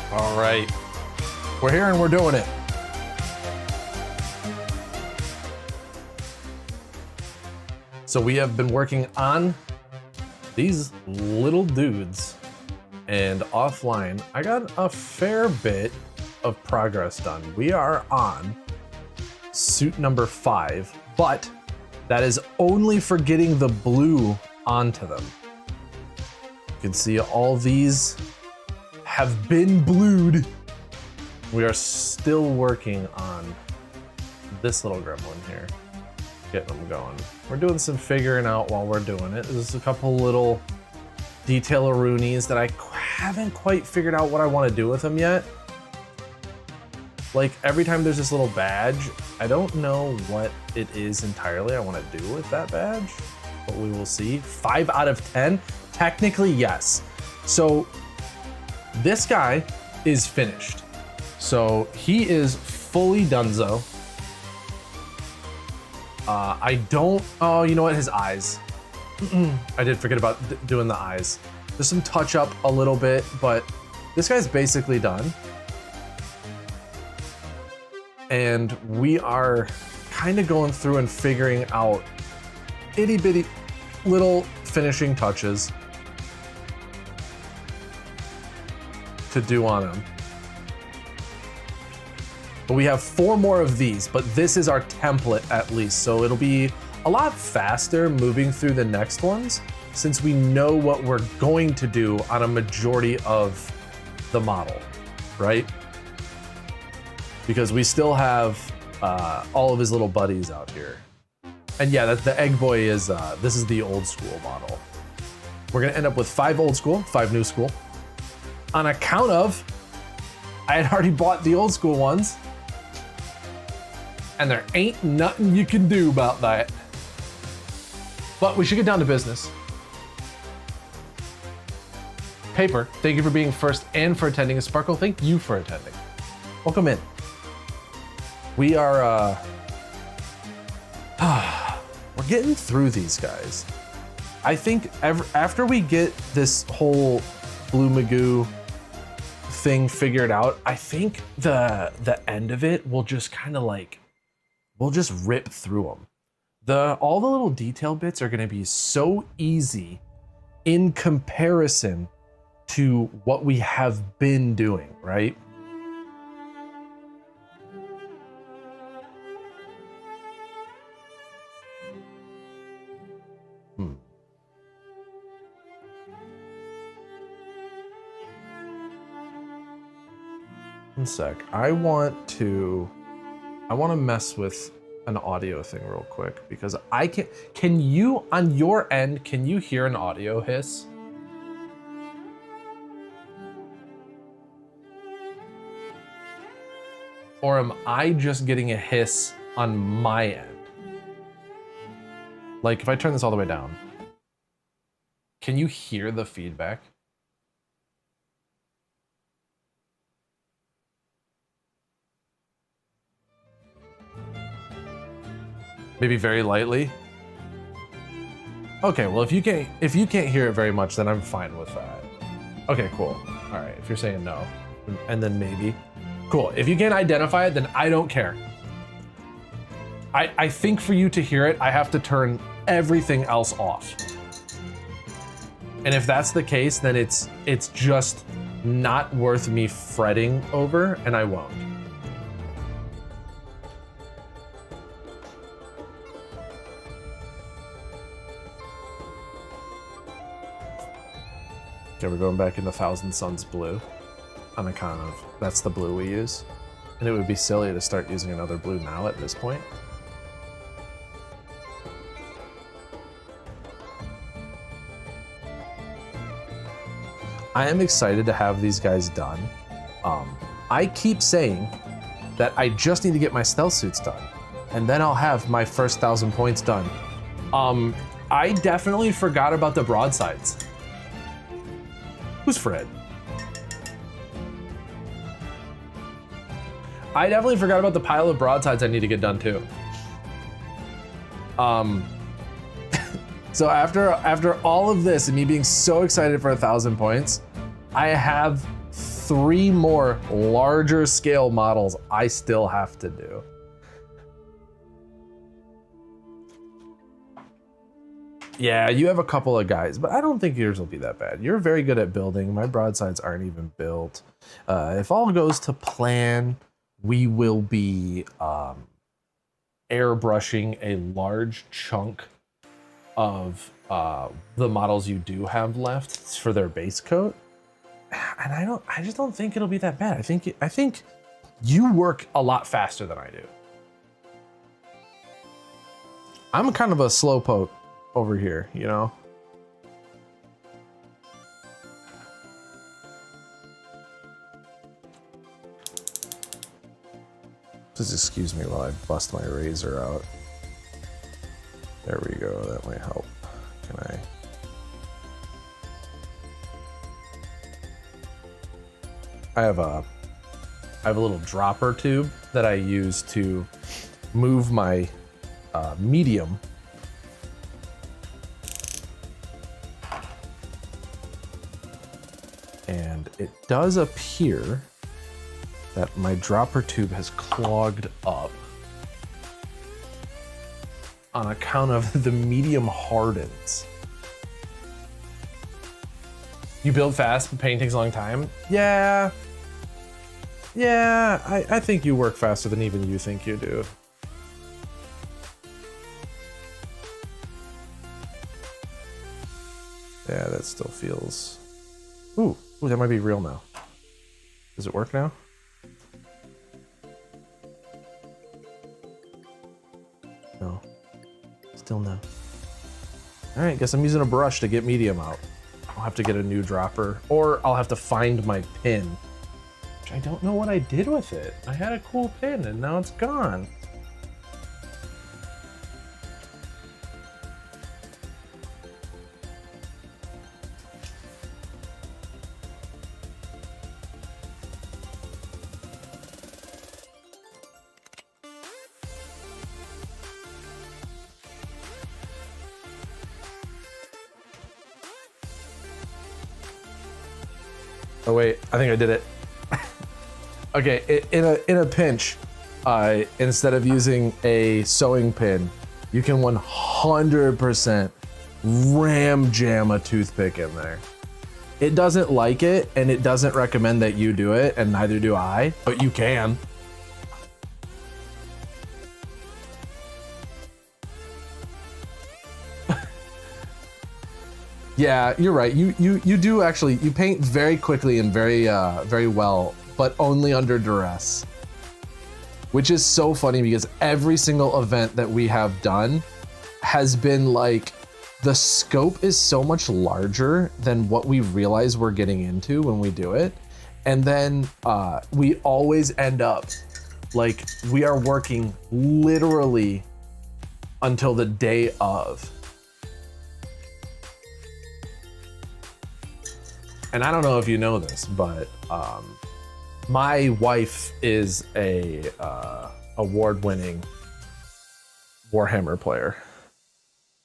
All right, we're here and we're doing it. So we have been working on these little dudes, and offline, I got a fair bit of progress done. We are on suit number 5, but that is only for getting the blue onto them. You can see all these have been blued. We are still working on this little gremlin here, getting them going. We're doing some figuring out while we're doing it. There's a couple little detail-a-roonies that I haven't quite figured out what I want to do with them yet. Like every time there's this little badge, I don't know what it is entirely I want to do with that badge, but we will see. 5 out of 10? Technically, yes. So this guy is finished. So he is fully donezo. Oh, you know what? His eyes. I did forget about doing the eyes. There's some touch up a little bit, but this guy's basically done. And we are kind of going through and figuring out itty bitty little finishing touches to do on him. But we have 4 more of these, but this is our template at least. So it'll be a lot faster moving through the next ones since we know what we're going to do on a majority of the model, right? Because we still have all of his little buddies out here. And yeah, the egg boy is, this is the old school model. We're gonna end up with 5 old school, 5 new school. On account of, I had already bought the old school ones, and there ain't nothing you can do about that. But we should get down to business. Paper, thank you for being first and for attending. Sparkle, thank you for attending. Welcome in. We are, we're getting through these guys. I think after we get this whole Blue Magoo thing figured out, I think the end of it will just kind of like, we'll just rip through them. All the little detail bits are gonna be so easy in comparison to what we have been doing, right? One sec. I want to mess with an audio thing real quick because I can you on your end, can you hear an audio hiss? Or am I just getting a hiss on my end? Like if I turn this all the way down, can you hear the feedback? Maybe very lightly. Okay, well if you can't hear it very much, then I'm fine with that. Okay, cool. All right, if you're saying no, and then maybe. Cool, if you can't identify it, then I don't care. I think for you to hear it, I have to turn everything else off. And if that's the case, then it's just not worth me fretting over, and I won't. Okay, we're going back into Thousand Suns blue on account of that's the blue we use. And it would be silly to start using another blue now at this point. I am excited to have these guys done. I keep saying that I just need to get my stealth suits done, and then I'll have my first 1,000 points done. I definitely forgot about the broadsides. Who's Fred? I definitely forgot about the pile of broadsides I need to get done too. So after all of this and me being so excited for 1,000 points, I have 3 more larger scale models I still have to do. Yeah, you have a couple of guys, but I don't think yours will be that bad. You're very good at building. My broadsides aren't even built. If all goes to plan, we will be airbrushing a large chunk of the models you do have left for their base coat. And I just don't think it'll be that bad. I think you work a lot faster than I do. I'm kind of a slowpoke over here, you know? Just excuse me while I bust my razor out. There we go, that might help. Can I have a little dropper tube that I use to move my medium. And it does appear that my dropper tube has clogged up on account of the medium hardens. You build fast, but painting takes a long time? Yeah. Yeah, I think you work faster than even you think you do. Yeah, that still feels... Ooh, that might be real now. Does it work now? No. Still no. All right, guess I'm using a brush to get medium out. I'll have to get a new dropper, or I'll have to find my pin, which I don't know what I did with it. I had a cool pin and now it's gone. Oh wait, I think I did it. Okay, in a pinch, instead of using a sewing pin, you can 100% ram jam a toothpick in there. It doesn't like it, and it doesn't recommend that you do it, and neither do I, but you can. Yeah, you're right. You do actually, you paint very quickly and very well, but only under duress. Which is so funny because every single event that we have done has been like, the scope is so much larger than what we realize we're getting into when we do it. And then we always end up like, we are working literally until the day of. And I don't know if you know this, but my wife is a award-winning Warhammer player.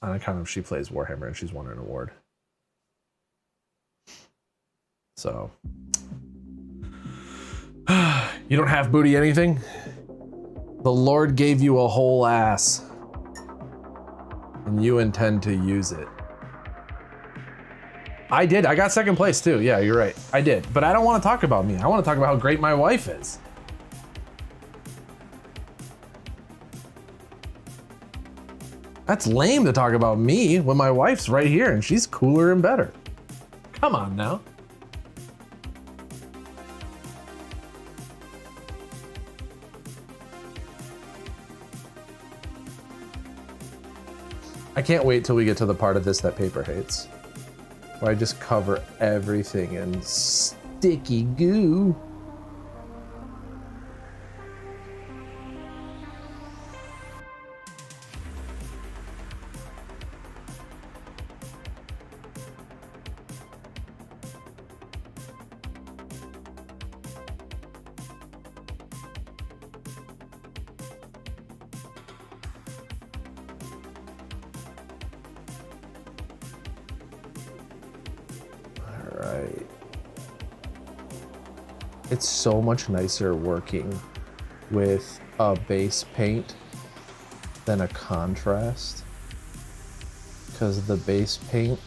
On account of she plays Warhammer and she's won an award. So, you don't have booty anything? The Lord gave you a whole ass, and you intend to use it. I did. I got second place too. Yeah, you're right. I did. But I don't want to talk about me. I want to talk about how great my wife is. That's lame to talk about me when my wife's right here and she's cooler and better. Come on now. I can't wait till we get to the part of this that Paper hates. Where I just cover everything in sticky goo. Right. It's so much nicer working with a base paint than a contrast, because the base paint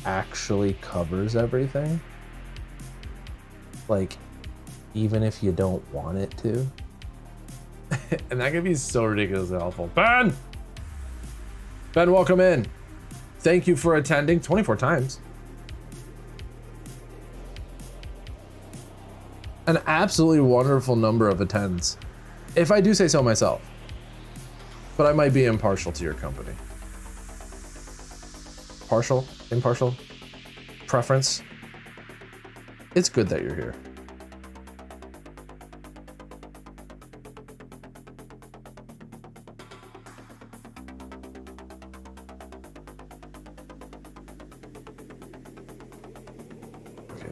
actually covers everything, like even if you don't want it to. And that can be so ridiculously helpful. Ben, welcome in. Thank you for attending 24 times. An absolutely wonderful number of attends, if I do say so myself. But I might be impartial to your company. Partial, impartial, preference. It's good that you're here.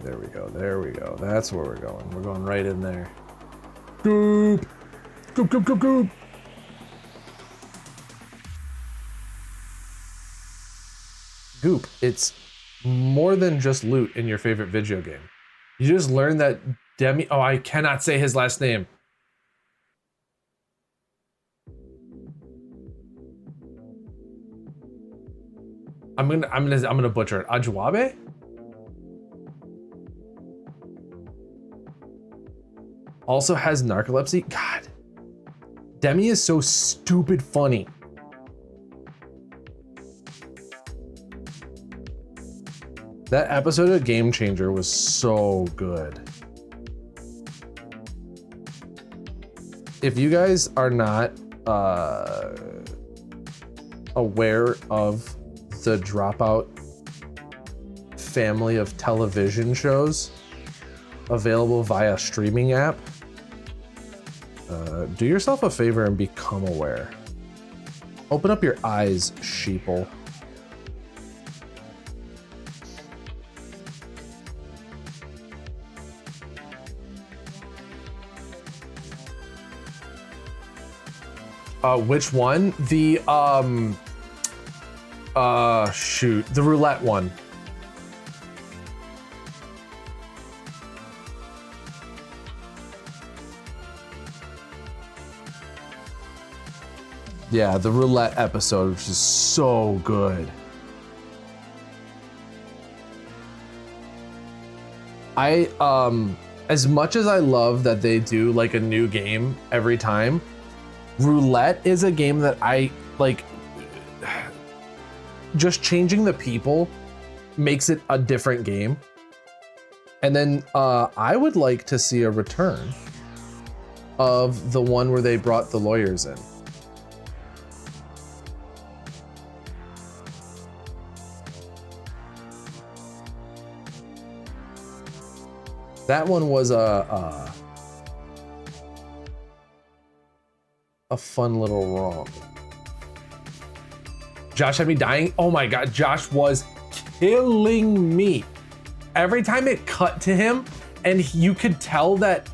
There we go, there we go. That's where we're going. We're going right in there. Goop! Goop, goop, goop, goop! Goop, it's more than just loot in your favorite video game. You just learned that oh, I cannot say his last name. I'm gonna butcher it. Ajwabe? Also has narcolepsy. God, Demi is so stupid funny. That episode of Game Changer was so good. If you guys are not aware of the Dropout family of television shows available via streaming app, do yourself a favor and become aware. Open up your eyes, sheeple. Which one? The shoot, the roulette one. Yeah, the roulette episode, which is so good. As much as I love that they do like a new game every time, roulette is a game that I like. Just changing the people makes it a different game. And then I would like to see a return of the one where they brought the lawyers in. That one was a fun little romp. Josh had me dying. Oh my God, Josh was killing me. Every time it cut to him and you could tell that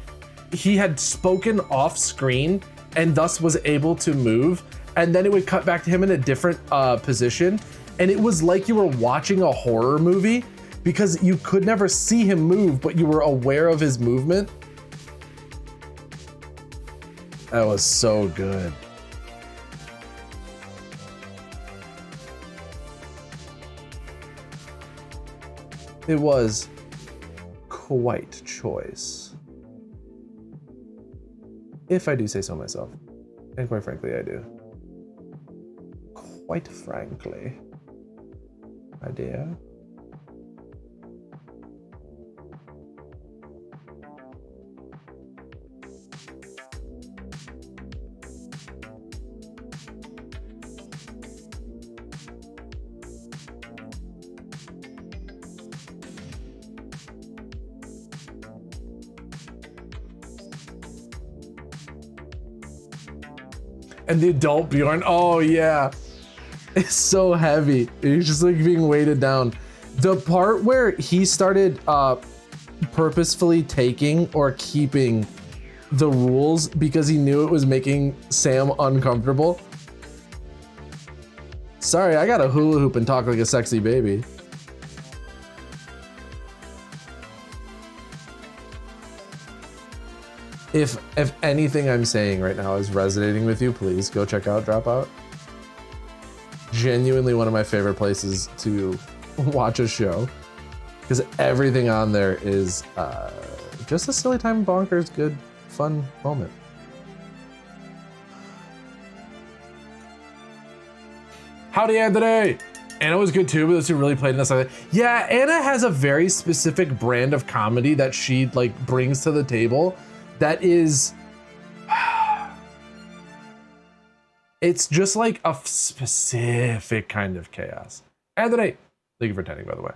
he had spoken off screen and thus was able to move, and then it would cut back to him in a different position, and it was like you were watching a horror movie because you could never see him move, but you were aware of his movement. That was so good. It was quite choice, if I do say so myself. And quite frankly, I do. Quite frankly, my dear. And the adult Bjorn, oh yeah, it's so heavy. He's just like being weighted down. The part where he started purposefully taking or keeping the rules because he knew it was making Sam uncomfortable. Sorry, I gotta hula hoop and talk like a sexy baby. If anything I'm saying right now is resonating with you, please go check out Dropout. Genuinely one of my favorite places to watch a show, because everything on there is just a silly time bonkers, good, fun moment. Howdy, Anthony! Anna was good too, but those who really played in this. Yeah, Anna has a very specific brand of comedy that she like brings to the table that is, it's just like a specific kind of chaos. Anthony, thank you for attending, by the way.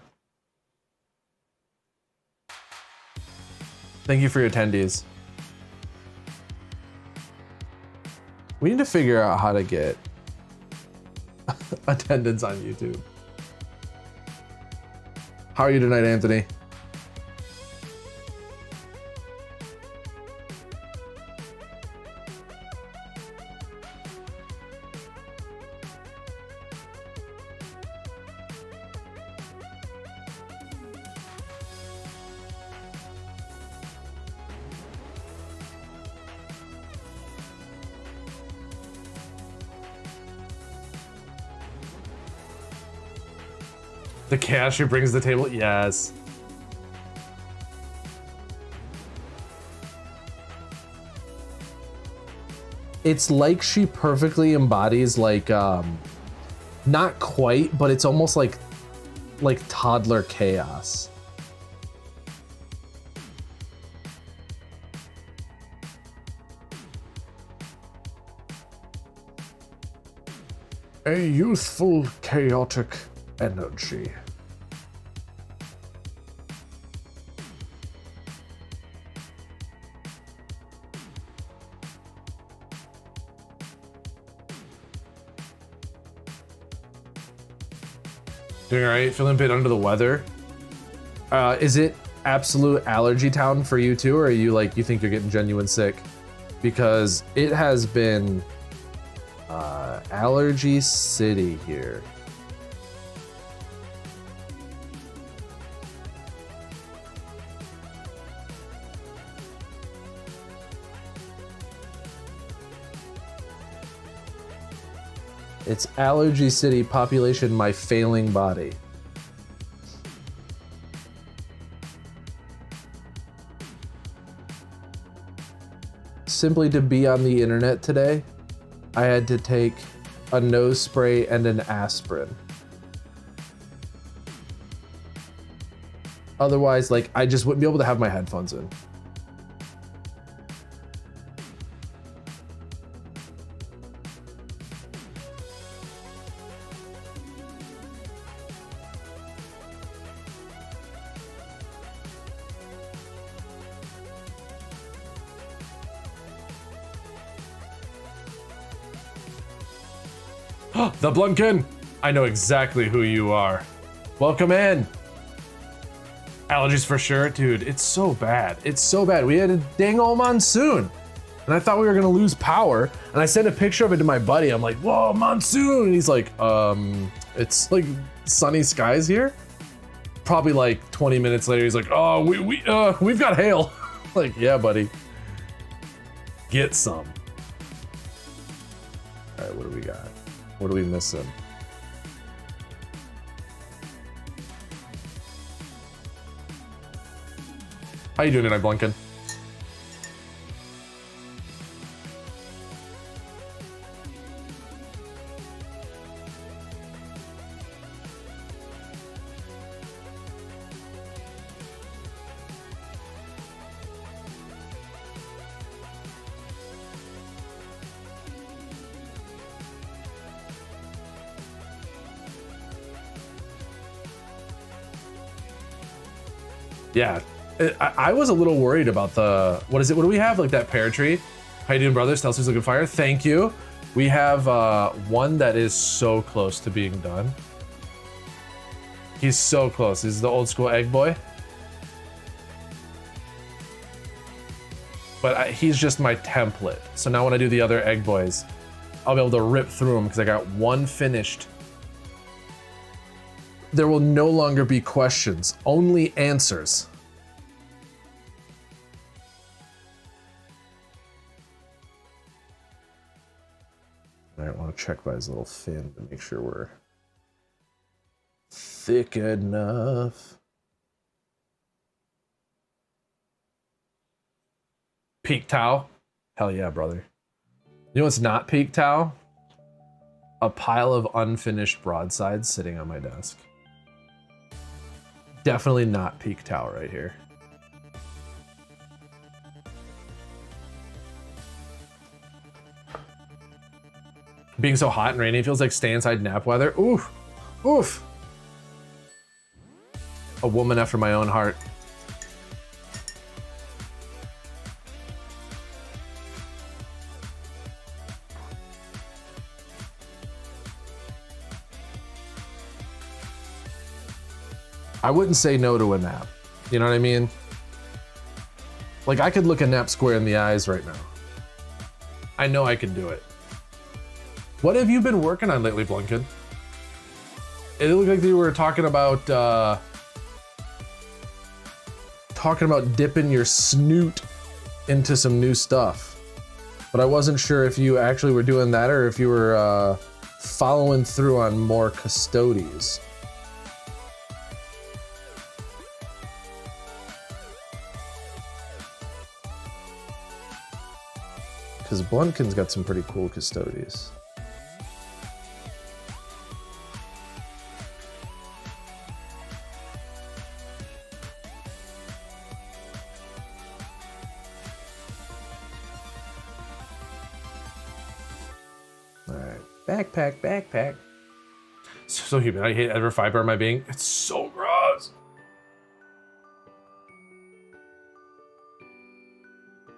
Thank you for your attendees. We need to figure out how to get attendance on YouTube. How are you tonight, Anthony? The cash she brings to the table, yes. It's like she perfectly embodies like, not quite, but it's almost like toddler chaos. A youthful, chaotic energy. Doing all right, feeling a bit under the weather. Is it absolute allergy town for you too, or are you like, you think you're getting genuine sick? Because it has been allergy city here. It's allergy city, population my failing body. Simply to be on the internet today, I had to take a nose spray and an aspirin. Otherwise, like, I just wouldn't be able to have my headphones in. The Blunkin! I know exactly who you are. Welcome in. Allergies for sure, dude. It's so bad. It's so bad. We had a dang old monsoon, and I thought we were gonna lose power. And I sent a picture of it to my buddy. I'm like, "Whoa, monsoon!" And he's like, it's like sunny skies here." Probably like 20 minutes later, he's like, "Oh, we've got hail." Like, yeah, buddy. Get some. All right, what do we got? What are we missing? How you doing tonight, Blunkin? Yeah, I was a little worried about the, what is it? What do we have? Like that pear tree? How you doing, brother? Stelcy's looking fire. Thank you. We have one that is so close to being done. He's so close. He's the old school egg boy. But he's just my template. So now when I do the other egg boys, I'll be able to rip through them because I got one finished. There will no longer be questions, only answers. check by his little fin to make sure we're thick enough. Peak towel? Hell yeah, brother. You know what's not peak towel? A pile of unfinished broadsides sitting on my desk. Definitely not peak towel right here. Being so hot and rainy, it feels like stay inside nap weather. Oof, oof. A woman after my own heart. I wouldn't say no to a nap. You know what I mean? Like, I could look a nap square in the eyes right now. I know I could do it. What have you been working on lately, Blunkin? It looked like you were talking about dipping your snoot into some new stuff. But I wasn't sure if you actually were doing that or if you were following through on more custodies. Because Blunkin's got some pretty cool custodies. Alright, backpack, backpack. So humid, I hate every fiber of my being. It's so gross.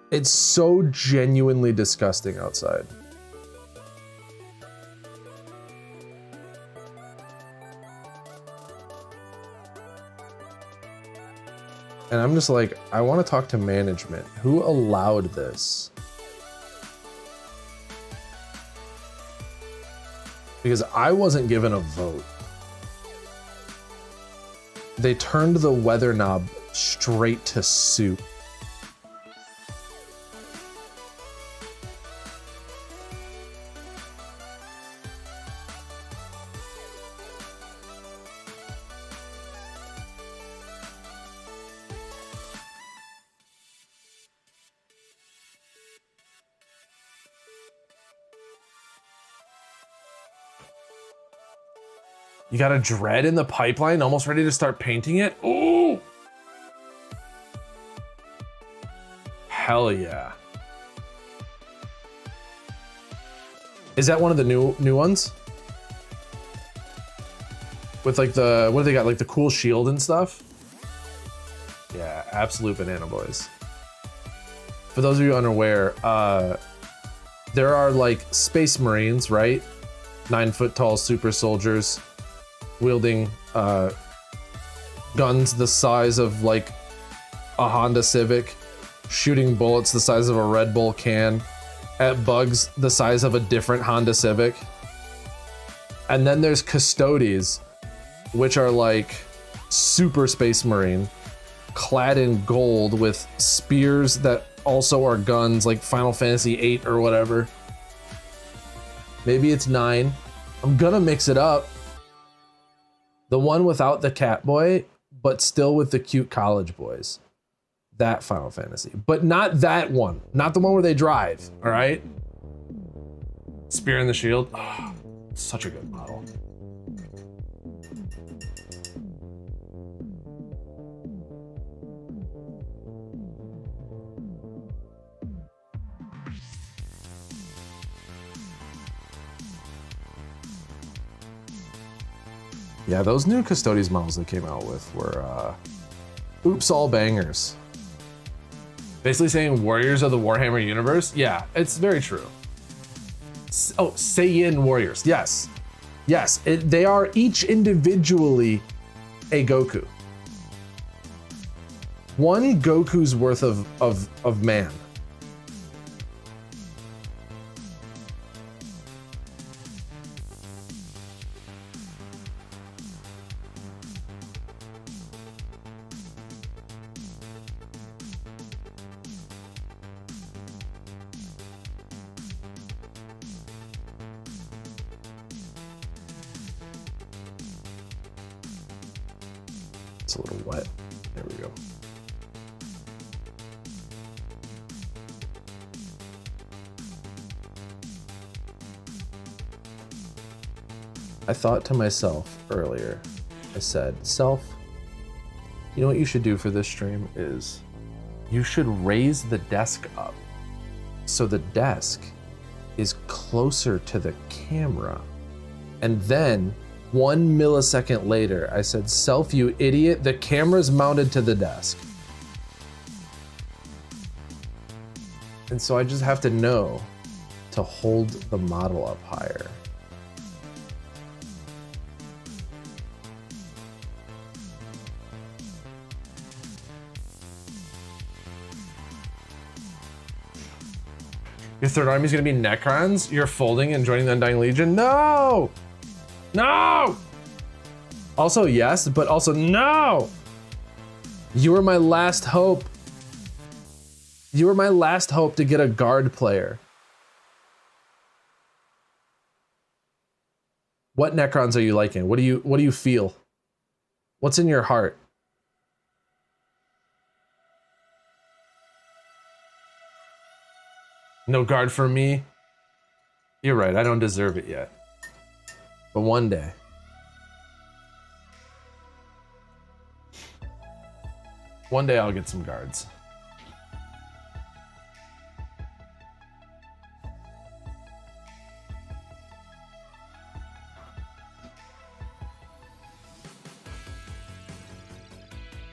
It's so genuinely disgusting outside. And I'm just like, I want to talk to management. Who allowed this? Because I wasn't given a vote. They turned the weather knob straight to soup. You got a dread in the pipeline, almost ready to start painting it? Ooh! Hell yeah. Is that one of the new ones? With like the, what do they got? Like the cool shield and stuff? Yeah, absolute banana boys. For those of you unaware, there are like Space Marines, right? 9-foot tall super soldiers wielding guns the size of like a Honda Civic, shooting bullets the size of a Red Bull can at bugs the size of a different Honda Civic. And then there's Custodies, which are like super Space Marine, clad in gold with spears that also are guns, like Final Fantasy VIII or whatever. Maybe it's 9. I'm gonna mix it up. The one without the cat boy, but still with the cute college boys. That Final Fantasy. But not that one. Not the one where they drive, all right? Spear in the shield. Oh, such a good model. Yeah, those new Custodies models they came out with were oops all bangers. Basically saying warriors of the Warhammer universe. Yeah, it's very true. Oh, Saiyan warriors. Yes. Yes, they are each individually a Goku. One Goku's worth of man. It's a little wet. There we go. I thought to myself earlier, I said, self, you know what you should do for this stream is you should raise the desk up so the desk is closer to the camera. And then 1 millisecond later, I said, self, you idiot, the camera's mounted to the desk. And so I just have to know to hold the model up higher. Your third army is going to be Necrons? You're folding and joining the Undying Legion? No! No! Also, yes, but also no! You were my last hope. You were my last hope to get a guard player. What Necrons are you liking? What do you feel? What's in your heart? No guard for me? You're right, I don't deserve it yet. But one day. One day I'll get some guards.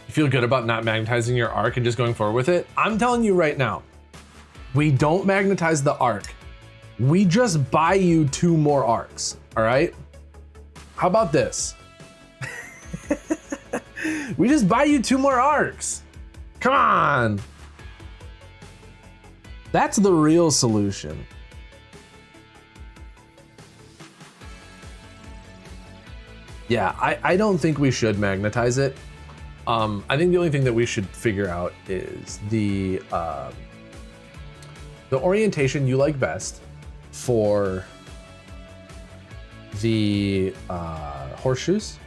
You feel good about not magnetizing your arc and just going forward with it? I'm telling you right now, we don't magnetize the arc. We just buy you 2 more arcs, all right? How about this? We just buy you 2 more arcs. Come on. That's the real solution. Yeah, I don't think we should magnetize it. I think the only thing that we should figure out is the orientation you like best for the horseshoes.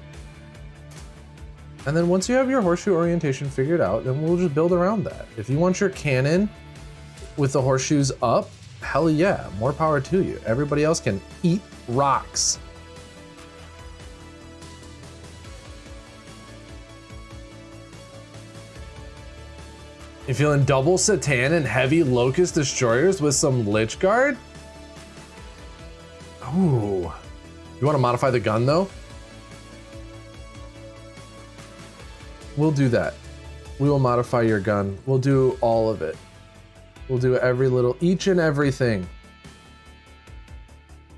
And then once you have your horseshoe orientation figured out, then we'll just build around that. If you want your cannon with the horseshoes up, hell yeah, more power to you. Everybody else can eat rocks. You feeling double Satan and heavy Locust Destroyers with some Lich Guard? Ooh. You want to modify the gun though? We'll do that. We will modify your gun. We'll do all of it. We'll do each and everything.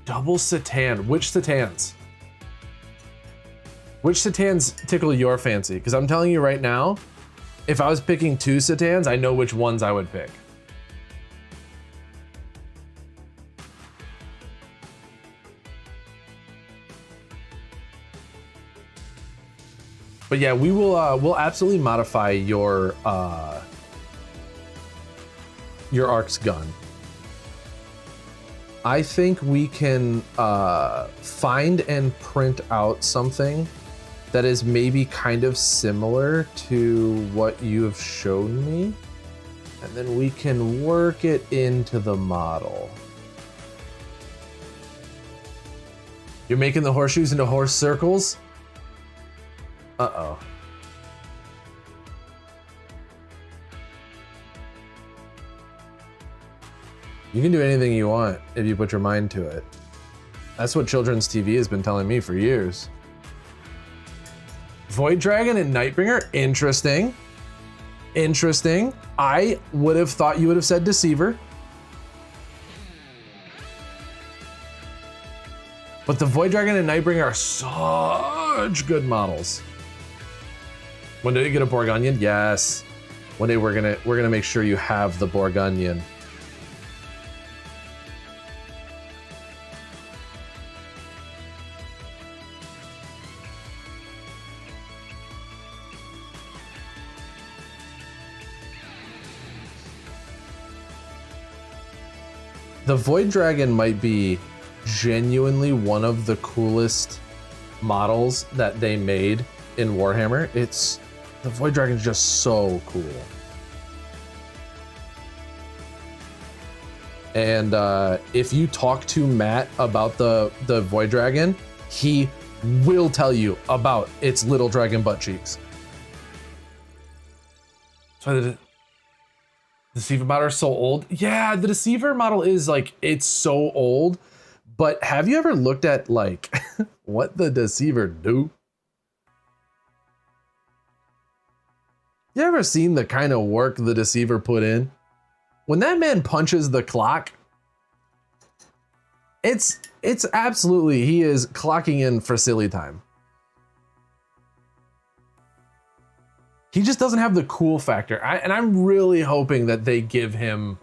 Double Satan. Which Satans? Which Satans tickle your fancy? Because I'm telling you right now, if I was picking 2 Satans, I know which ones I would pick. But yeah, we'll absolutely modify your Arc's gun. I think we can find and print out something that is maybe kind of similar to what you have shown me, and then we can work it into the model. You're making the horseshoes into horse circles? Uh-oh. You can do anything you want if you put your mind to it. That's what children's TV has been telling me for years. Void Dragon and Nightbringer, interesting. Interesting. I would have thought you would have said Deceiver. But the Void Dragon and Nightbringer are such good models. One day you get a Borgonian? Yes. One day we're gonna make sure you have the Borgonian. The Void Dragon might be genuinely one of the coolest models that they made in Warhammer. The Void Dragon is just so cool. And if you talk to Matt about the Void Dragon, he will tell you about its little dragon butt cheeks. So the Deceiver model are so old. Yeah, the Deceiver model is like, it's so old. But have you ever looked at like what the Deceiver do? You ever seen the kind of work the Deceiver put in? When that man punches the clock, it's absolutely, he is clocking in for silly time. He just doesn't have the cool factor. And I'm really hoping that they give him,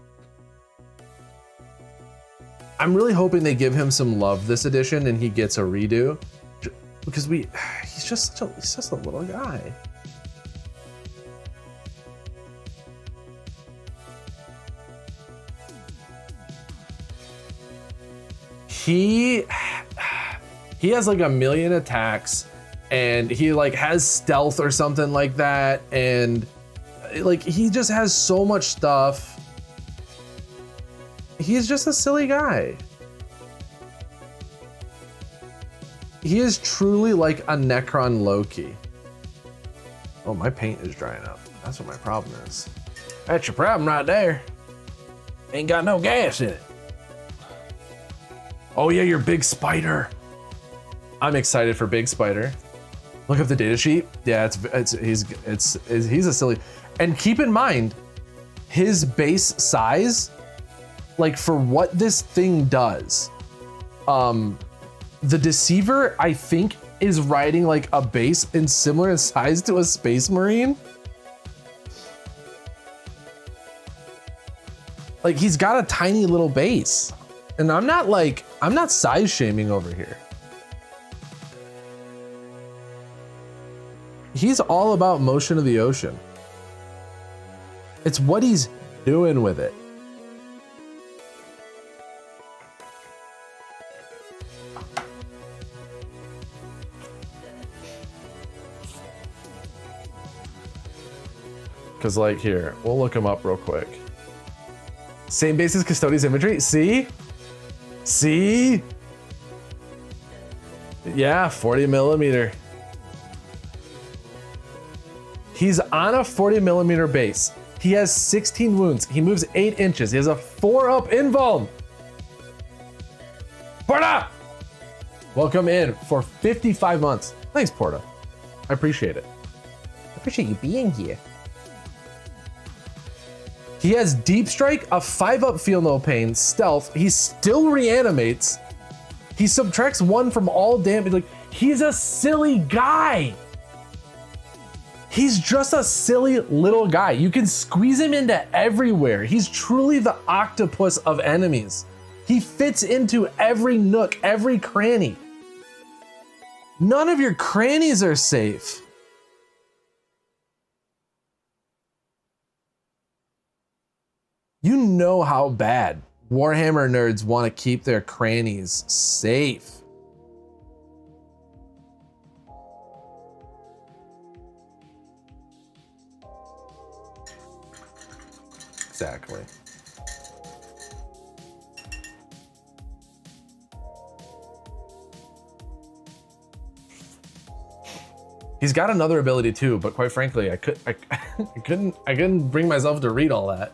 I'm really hoping they give him some love this edition and he gets a redo, because he's just a little guy. He has like 1 million attacks, and he like has stealth or something like that, and like he just has so much stuff. He's just a silly guy. He is truly like a Necron Loki. Oh, my paint is drying up. That's what my problem is. That's your problem right there. Ain't got no gas in it. Oh yeah, your big spider. I'm excited for Big Spider. Look up the data sheet. Yeah, he's a silly. And keep in mind, his base size, like for what this thing does, the Deceiver, I think, is riding like a base in similar in size to a Space Marine. Like he's got a tiny little base. And I'm not size shaming over here. He's all about motion of the ocean. It's what he's doing with it. Cause like here, we'll look him up real quick. Same base as Custodes imagery, see? See? Yeah, 40 millimeter. He's on a 40 millimeter base. He has 16 wounds. He moves 8 inches. He has a 4-up invuln. Porta! Welcome in for 55 months. Thanks, Porta. I appreciate it. I appreciate you being here. He has Deep Strike, a 5-up Feel No Pain, Stealth. He still reanimates. He subtracts 1 from all damage. Like, he's a silly guy. He's just a silly little guy. You can squeeze him into everywhere. He's truly the octopus of enemies. He fits into every nook, every cranny. None of your crannies are safe. You know how bad Warhammer nerds want to keep their crannies safe. Exactly. He's got another ability too, but quite frankly, I couldn't bring myself to read all that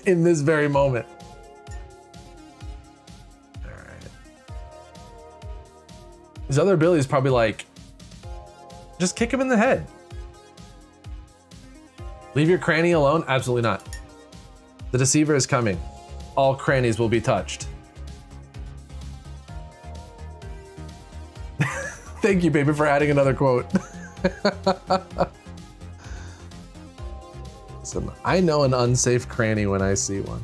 in this very moment. All right. His other ability is probably like, just kick him in the head. Leave your cranny alone? Absolutely not. The Deceiver is coming. All crannies will be touched. Thank you, baby, for adding another quote. Listen, I know an unsafe cranny when I see one.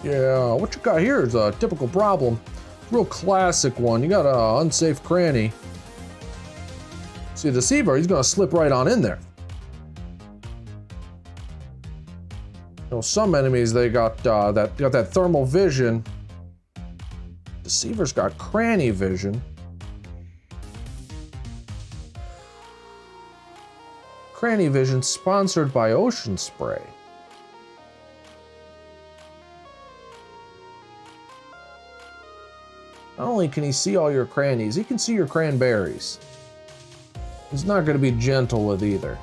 Yeah, what you got here is a typical problem. Real classic one. You got an unsafe cranny. See, the Deceiver, he's gonna slip right on in there. know, some enemies, they got that thermal vision. Deceiver's got cranny vision. Cranny vision sponsored by Ocean Spray. Not only can he see all your crannies, he can see your cranberries. He's not going to be gentle with either.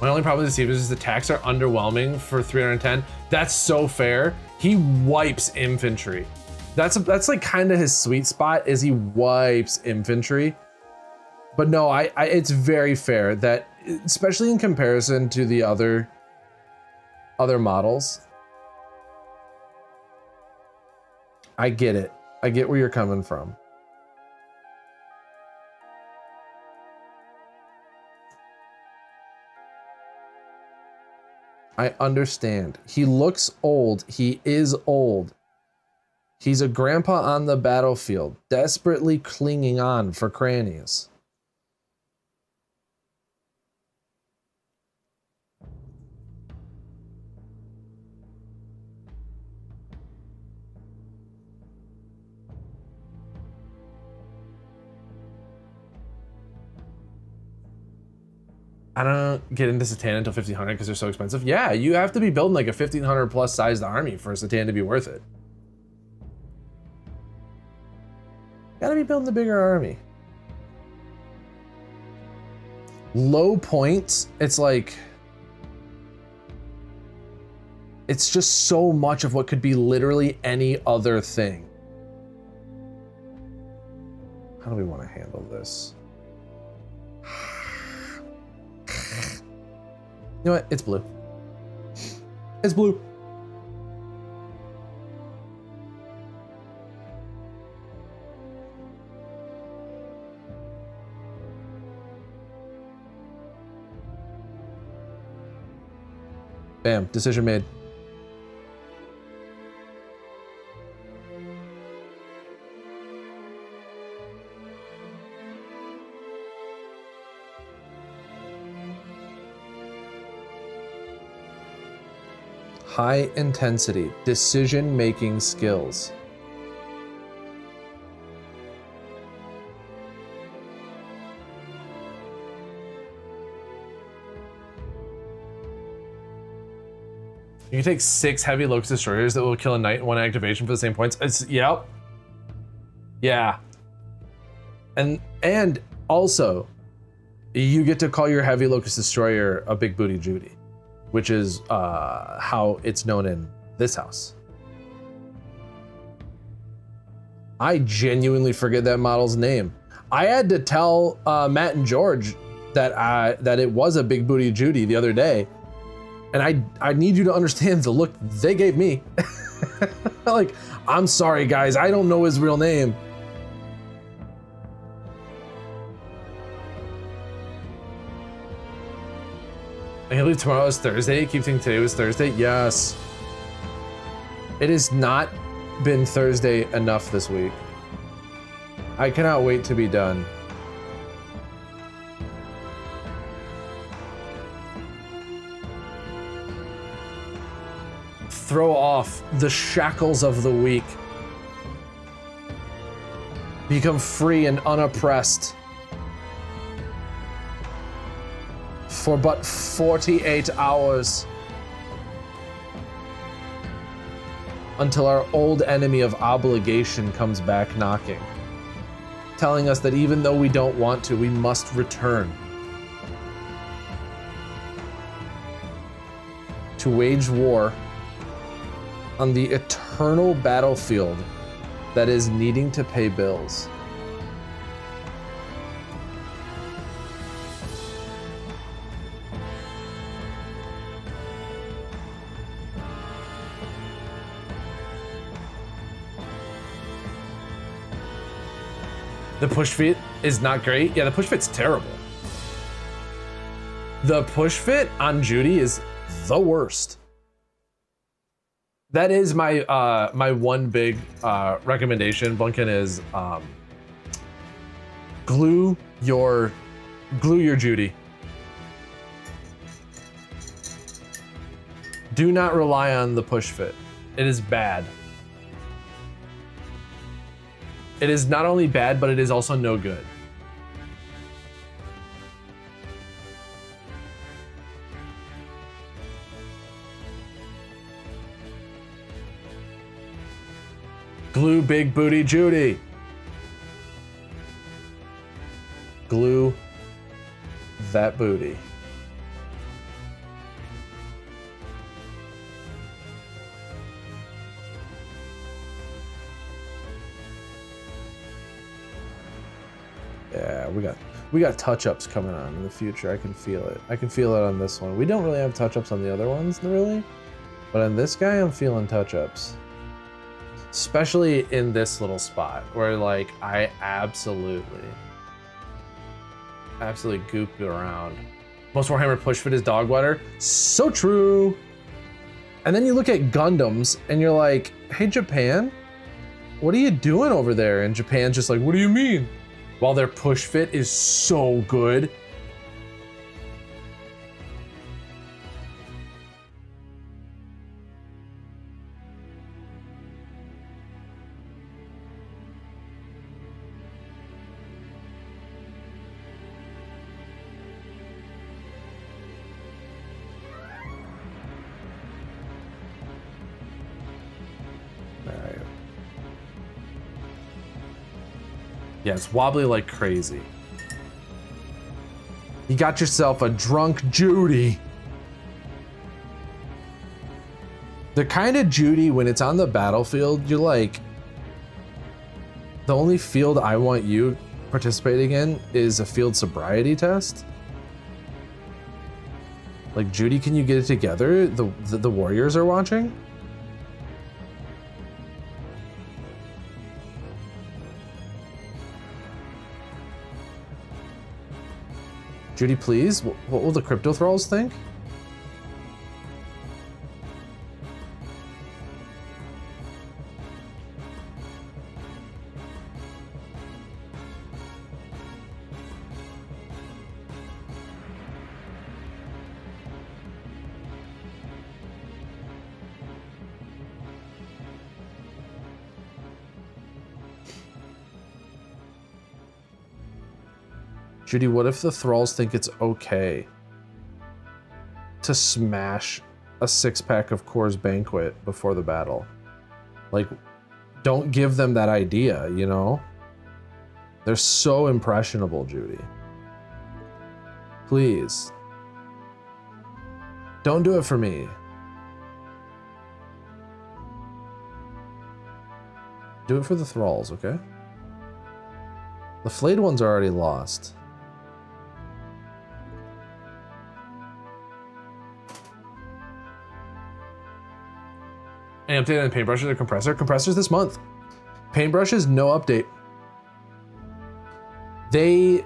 My only problem with Deceiver is his attacks are underwhelming for 310. That's so fair. He wipes infantry. That's like kind of his sweet spot, is he wipes infantry. But no, it's very fair that, especially in comparison to the other models. I get it. I get where you're coming from. I understand. He looks old. He is old. He's a grandpa on the battlefield, desperately clinging on for crannies. I don't get into Satan until 1500 because they're so expensive. Yeah, you have to be building like a 1500 plus sized army for Satan to be worth it. Gotta be building a bigger army. Low points, it's like, it's just so much of what could be literally any other thing. How do we want to handle this? You know what? It's blue. It's blue. Bam, decision made. High intensity decision-making skills. You can take 6 heavy locust destroyers that will kill a knight in 1 activation for the same points. It's, yep. Yeah. And also, you get to call your heavy locust destroyer a big booty Judy, which is how it's known in this house. I genuinely forget that model's name. I had to tell Matt and George that it was a big booty Judy the other day. And I need you to understand the look they gave me. Like, I'm sorry guys, I don't know his real name. I can't believe tomorrow is Thursday. Keep thinking today was Thursday. Yes. It has not been Thursday enough this week. I cannot wait to be done. Throw off the shackles of the week. Become free and unoppressed. For but 48 hours. Until our old enemy of obligation comes back knocking. Telling us that even though we don't want to, we must return. To wage war on the eternal battlefield that is needing to pay bills. The push fit is not great. Yeah, the push fit's terrible. The push fit on Judy is the worst. That is my my one big recommendation, Blunken, is glue your Glue your Judy. Do not rely on the push fit. It is bad. It is not only bad, but it is also no good. Glue big booty Judy. Glue that booty. Yeah, we got touch-ups coming on in the future. I can feel it. I can feel it on this one. We don't really have touch-ups on the other ones, really, but on this guy, I'm feeling touch-ups. Especially in this little spot where like I absolutely gooped around. Most Warhammer push fit is dog water. So true. And then you look at Gundams and you're like, hey Japan, what are you doing over there? And Japan's just like, what do you mean? While their push fit is so good. Yeah, it's wobbly like crazy. You got yourself a drunk Judy. The kind of Judy, when it's on the battlefield, you're like, the only field I want you participating in is a field sobriety test. Like, Judy, can you get it together? The warriors are watching. Judy, please. What will the crypto thralls think? Judy, what if the thralls think it's okay to smash a 6-pack of Coors Banquet before the battle? Like, don't give them that idea, you know? They're so impressionable, Judy. Please. Don't do it for me. Do it for the thralls, okay? The flayed ones are already lost. Any update on paintbrushes or compressor? Compressors this month. Paintbrushes, no update. They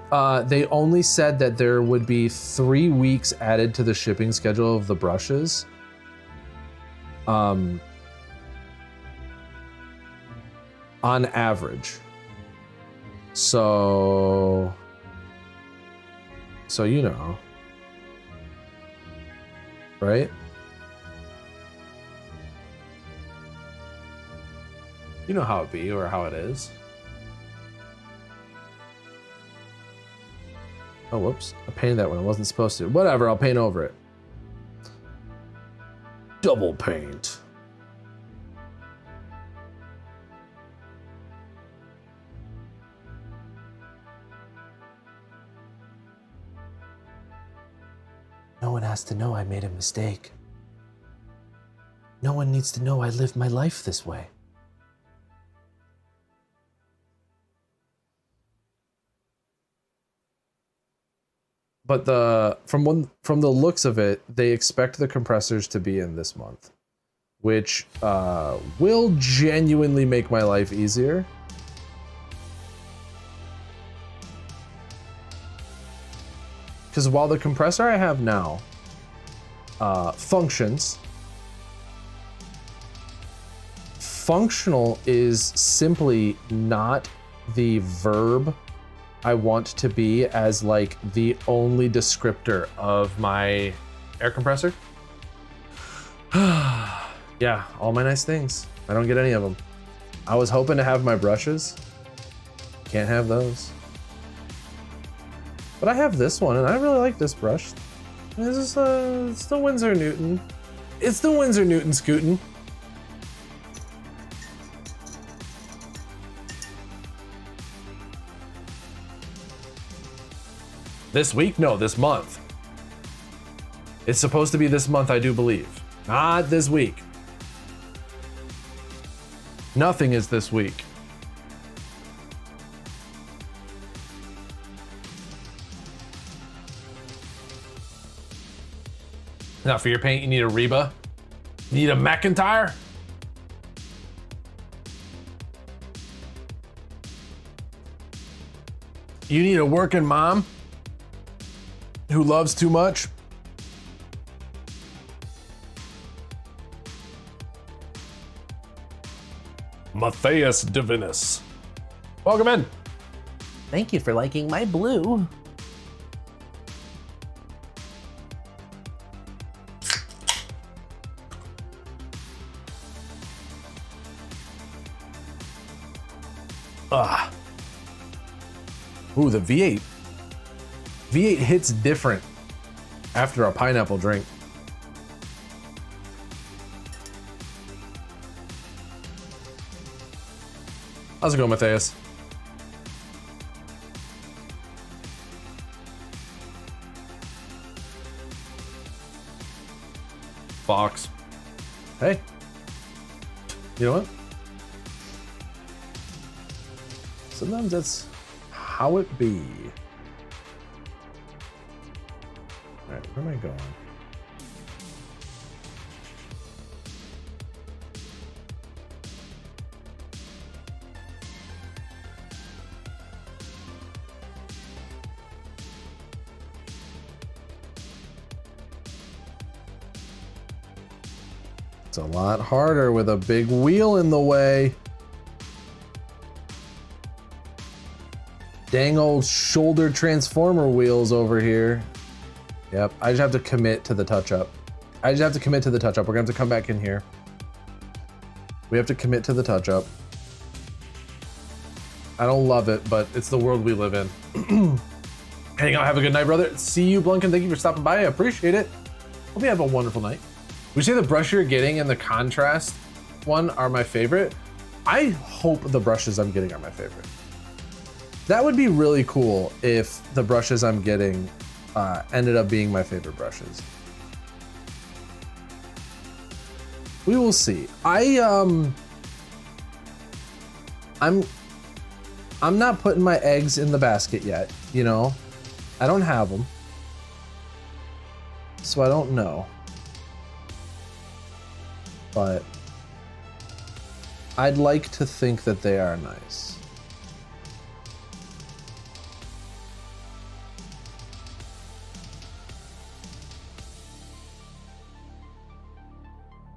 only said that there would be 3 weeks added to the shipping schedule of the brushes. On average. So you know. Right? You know how it be or how it is. Oh, whoops. I painted that one. I wasn't supposed to. Whatever, I'll paint over it. Double paint. No one has to know I made a mistake. No one needs to know I lived my life this way. But from the looks of it, they expect the compressors to be in this month, which will genuinely make my life easier. Because while the compressor I have now functions, functional is simply not the verb I want to be as like the only descriptor of my air compressor. Yeah, all my nice things. I don't get any of them. I was hoping to have my brushes. Can't have those. But I have this one, and I really like this brush. This is it's the Winsor Newton. It's the Winsor Newton Scootin'. This week? No, this month. It's supposed to be this month, I do believe. Not this week. Nothing is this week. Now for your paint, you need a Reba. You need a McIntyre. You need a working mom who loves too much. Matthias Divinus. Welcome in. Thank you for liking my blue. Ah. Ooh, the V8. V8 hits different after a pineapple drink. How's it going, Matthias? Fox. Hey. You know what? Sometimes that's how it be. All right, where am I going? It's a lot harder with a big wheel in the way. Dang old shoulder transformer wheels over here. Yep, I just have to commit to the touch-up. We're gonna have to come back in here. We have to commit to the touch-up. I don't love it, but it's the world we live in. Hang out, have a good night, brother. See you, Blunkin. Thank you for stopping by. I appreciate it. Hope you have a wonderful night. Would you say the brush you're getting and the contrast one are my favorite? I hope the brushes I'm getting are my favorite. That would be really cool if the brushes I'm getting ended up being my favorite brushes. We will see. I'm not putting my eggs in the basket yet, you know? I don't have them. So I don't know. But I'd like to think that they are nice.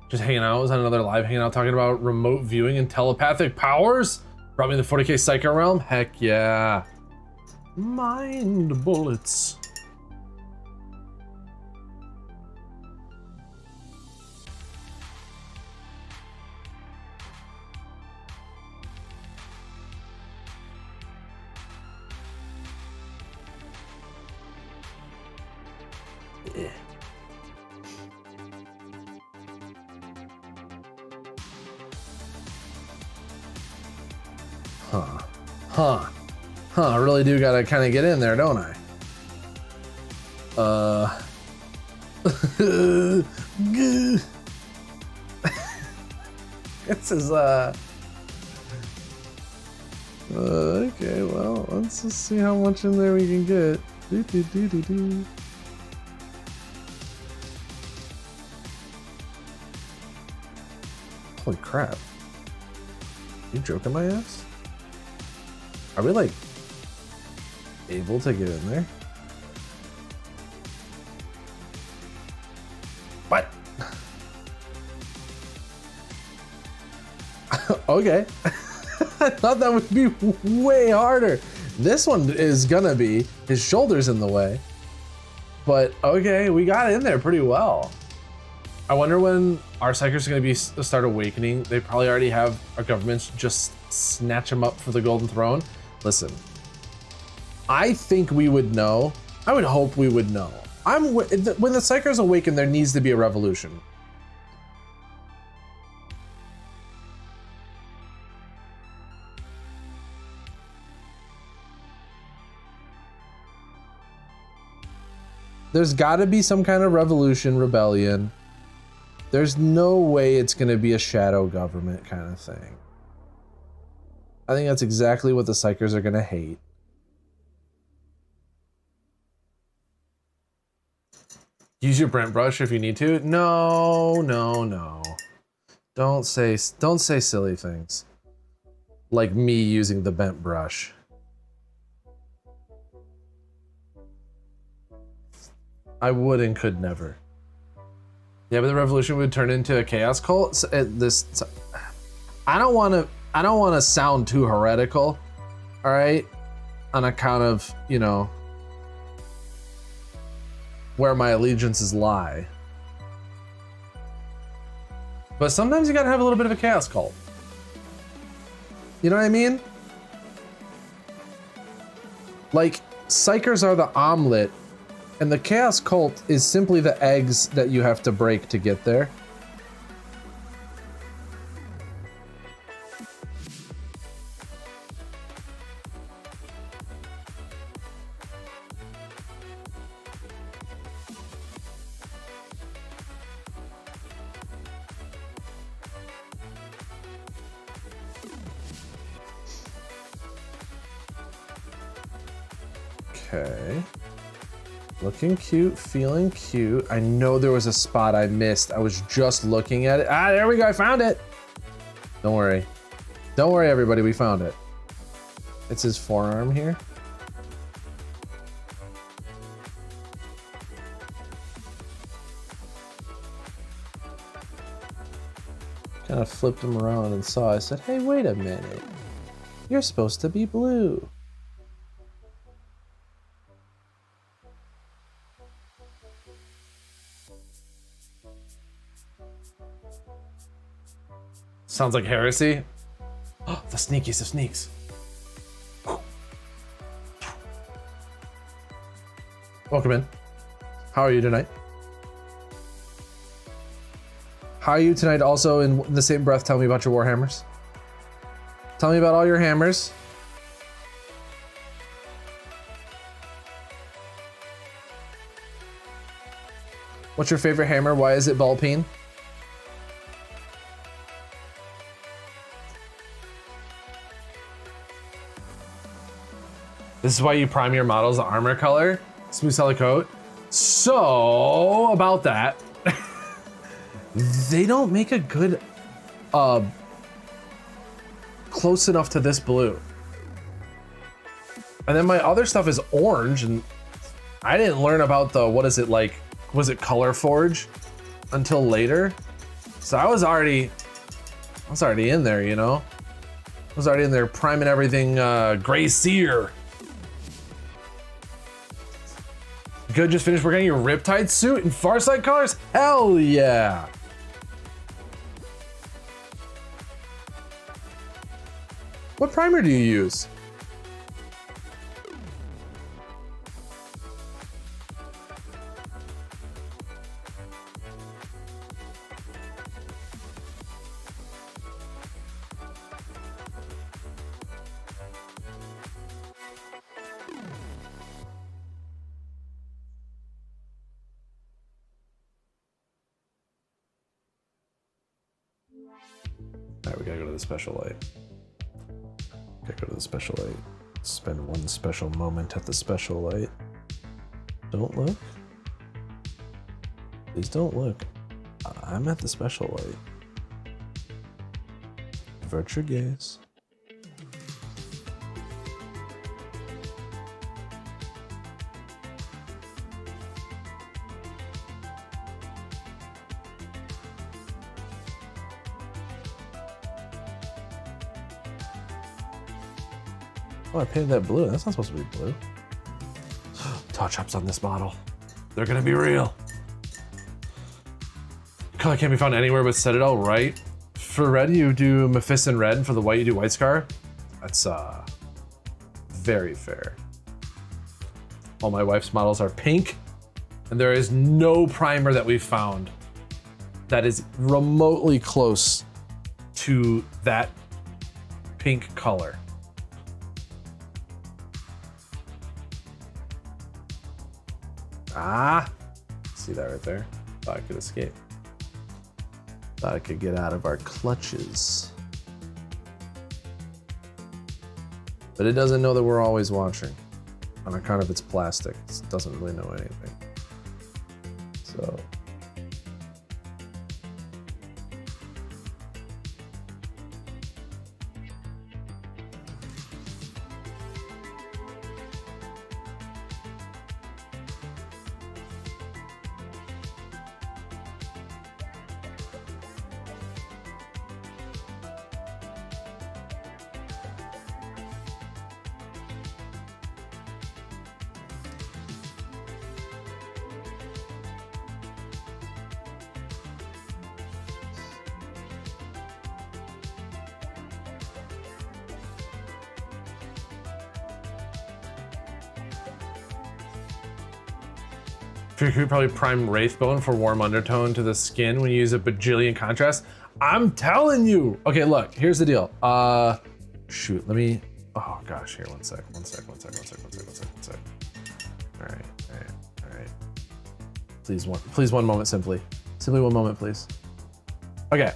Just hanging out, was on another live hanging out talking about remote viewing and telepathic powers? Brought me the 40k Psycho Realm? Heck yeah. Mind bullets. I really do gotta kind of get in there, don't I? This is okay, well, let's just see how much in there we can get. Holy crap. You joking my ass? Are we like able to get in there? What? Okay. I thought that would be way harder. This one is gonna be his shoulders in the way. But okay, we got in there pretty well. I wonder when our psychers are gonna be start awakening. They probably already have our governments just snatch them up for the golden throne. Listen, I think we would know. I would hope we would know. When the psychers awaken, there needs to be a revolution. There's got to be some kind of revolution, rebellion. There's no way it's going to be a shadow government kind of thing. I think that's exactly what the psychers are going to hate. Use your Brent brush if you need to. No, no, no. Don't say silly things. Like me using the bent brush. I would and could never. Yeah, but the revolution would turn into a chaos cult. I don't want to sound too heretical, all right? On account of, you know, where my allegiances lie. But sometimes you gotta have a little bit of a chaos cult. You know what I mean? Like, psychers are the omelet, and the chaos cult is simply the eggs that you have to break to get there. Okay. Looking cute, feeling cute. I know there was a spot I missed. I was just looking at it. Ah, there we go, I found it. Don't worry. Don't worry, everybody, we found it. It's his forearm here. Kind of flipped him around and saw. I said, hey, wait a minute. You're supposed to be blue. Sounds like heresy. Oh, the sneakiest of sneaks. Welcome in. How are you tonight? How are you tonight? Also, in the same breath, tell me about your Warhammers. Tell me about all your hammers. What's your favorite hammer? Why is it ball peen? This is why you prime your models the armor color, smooth solid coat. So about that, they don't make a good, close enough to this blue. And then my other stuff is orange, and I didn't learn about the, what is it like, was it Color Forge until later? So I was already in there, you know? I was already in there priming everything Gray Seer. Good, just finished working on your Riptide suit in Farsight colors? Hell yeah! What primer do you use? Alright, we gotta go to the special light. Gotta go to the special light. Spend one special moment at the special light. Don't look. Please don't look. I'm at the special light. Avert your gaze. Oh, I painted that blue. That's not supposed to be blue. Touch-ups on this model. They're gonna be real. Color can't be found anywhere but Citadel, right? For red, you do Mephiston red, and for the white, you do White Scar. That's very fair. All my wife's models are pink, and there is no primer that we've found that is remotely close to that pink color. Ah, see that right there? Thought I could escape. Thought I could get out of our clutches. But it doesn't know that we're always watching. On account of its plastic, it doesn't really know anything. So. You could probably prime Wraithbone for warm undertone to the skin when you use a bajillion contrast. I'm telling you. Okay, look, here's the deal. Shoot, let me, oh gosh, here, one sec. All right. Please one moment, simply. Simply one moment, please. Okay.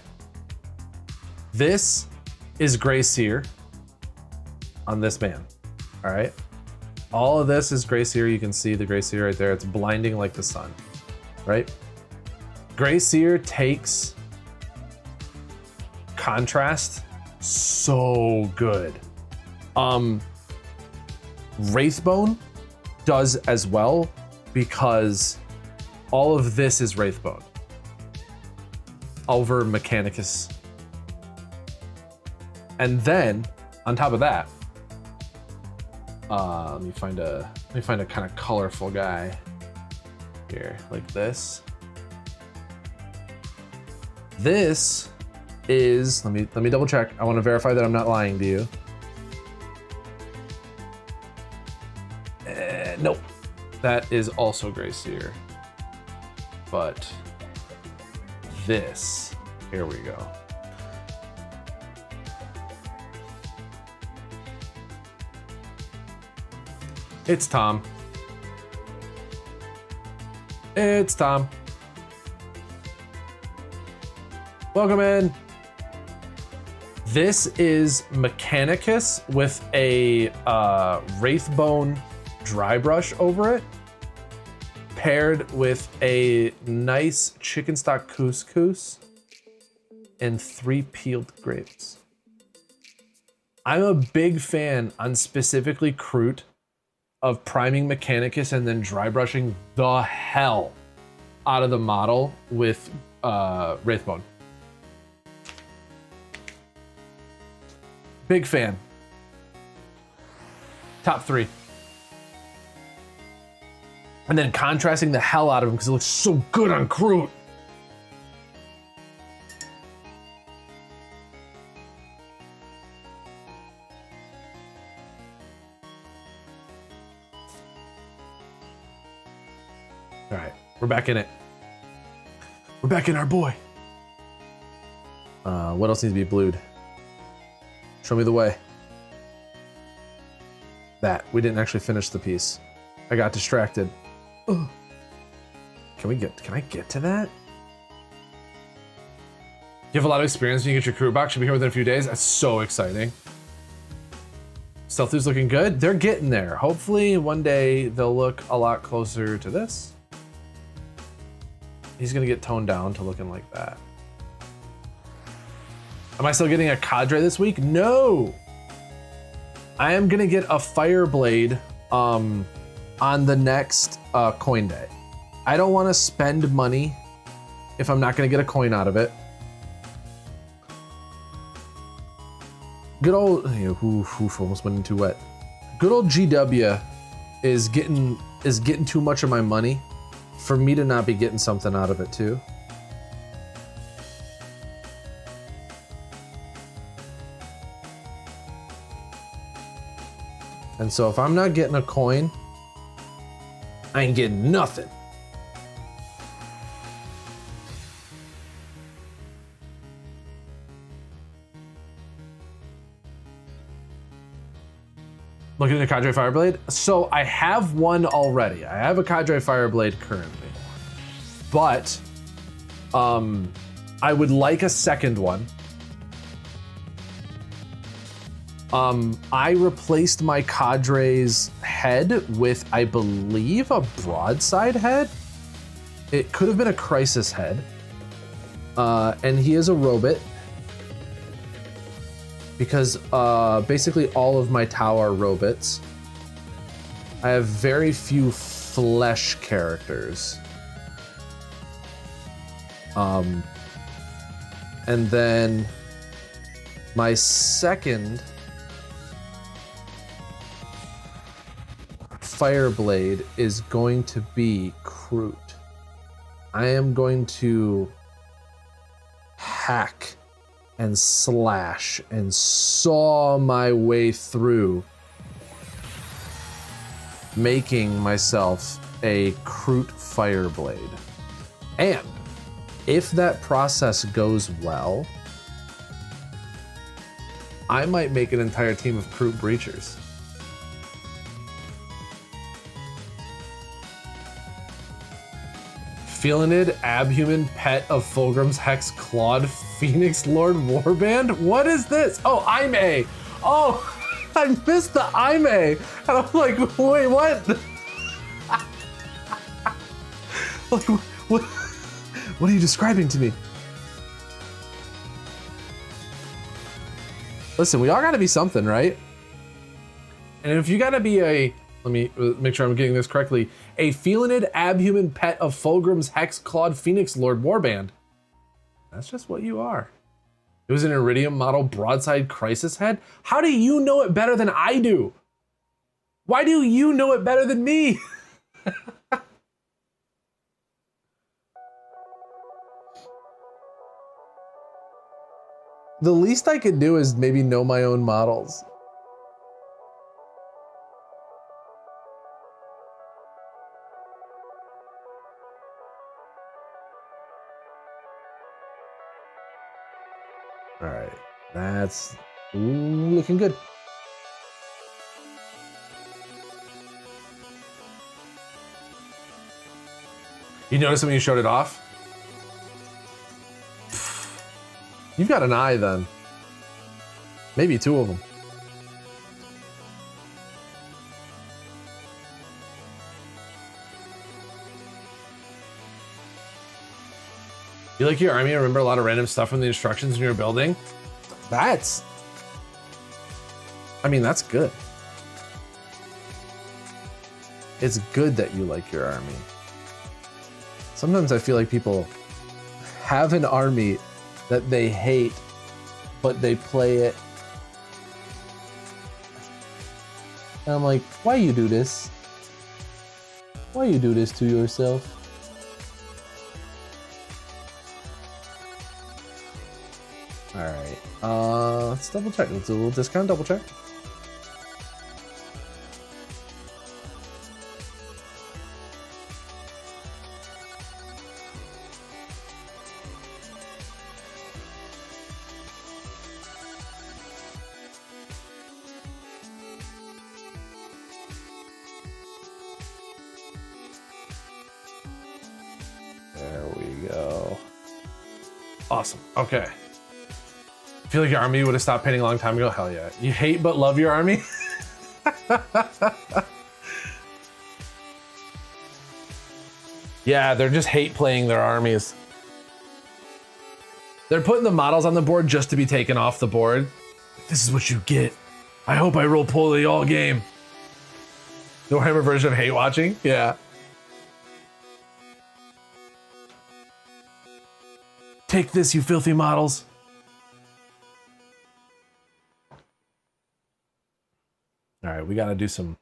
This is Gray Seer on this man, all right? All of this is Gray Seer. You can see the Gray Seer right there. It's blinding like the sun, right? Gray Seer takes contrast so good. Wraithbone does as well because all of this is Wraithbone over Mechanicus. And then on top of that, let me find a kind of colorful guy here, like this. This is, let me double check. I want to verify that I'm not lying to you. Nope, that is also Gray Seer. But this, here we go. It's Tom. It's Tom. Welcome in. This is Mechanicus with a Wraithbone dry brush over it, paired with a nice chicken stock couscous and 3 peeled grapes. I'm a big fan on specifically Kroot of priming Mechanicus and then dry brushing the hell out of the model with Wraithbone. Big fan. Top 3. And then contrasting the hell out of him because it looks so good on Kroot. All right, we're back in it. We're back in our boy. What else needs to be blued? Show me the way. That, we didn't actually finish the piece. I got distracted. Ugh. Can I get to that? You have a lot of experience when you get your Kroot box. Should be here within a few days. That's so exciting. Stealthy's looking good. They're getting there. Hopefully one day they'll look a lot closer to this. He's gonna get toned down to looking like that. Am I still getting a cadre this week? No. I am gonna get a Fireblade on the next coin day. I don't want to spend money if I'm not gonna get a coin out of it. Good old, oof, almost went in too wet. Good old GW is getting too much of my money for me to not be getting something out of it too. And so if I'm not getting a coin, I ain't getting nothing. Looking at a Cadre Fireblade. So I have one already. I have a Cadre Fireblade currently. But I would like a second one. I replaced my Cadre's head with, I believe, a broadside head. It could have been a crisis head. And he is a robot. Because basically all of my Tau are robots. I have very few flesh characters. And then my second Fireblade is going to be Kroot. I am going to hack and slash and saw my way through making myself a Kroot Fireblade. And if that process goes well, I might make an entire team of Kroot Breachers. Felinid, Abhuman, Pet of Fulgrim's Hex, Clawed, Phoenix Lord Warband? What is this? Oh, I'm A. Oh, I missed the I'm A. And I'm like, wait, what? Like, what are you describing to me? Listen, we all gotta be something, right? And if you gotta be a, let me make sure I'm getting this correctly, a Felinid, Abhuman, Pet of Fulgrim's Hex, Clawed, Phoenix Lord Warband. That's just what you are. It was an Iridium model broadside crisis head. How do you know it better than I do? Why do you know it better than me? The least I could do is maybe know my own models. All right, that's looking good. You notice when you showed it off? You've got an eye then. Maybe two of them. You like your army, remember a lot of random stuff from the instructions in your building? That's, I mean, that's good. It's good that you like your army. Sometimes I feel like people have an army that they hate, but they play it. And I'm like, why you do this? Why you do this to yourself? All right, let's double check. Let's do a little discount double check. There we go. Awesome. Okay. I feel like your army would have stopped painting a long time ago. Hell yeah. You hate but love your army? Yeah, they're just hate playing their armies. They're putting the models on the board just to be taken off the board. This is what you get. I hope I roll poorly all game. The Warhammer version of hate watching? Yeah. Take this, you filthy models. All right, we gotta do some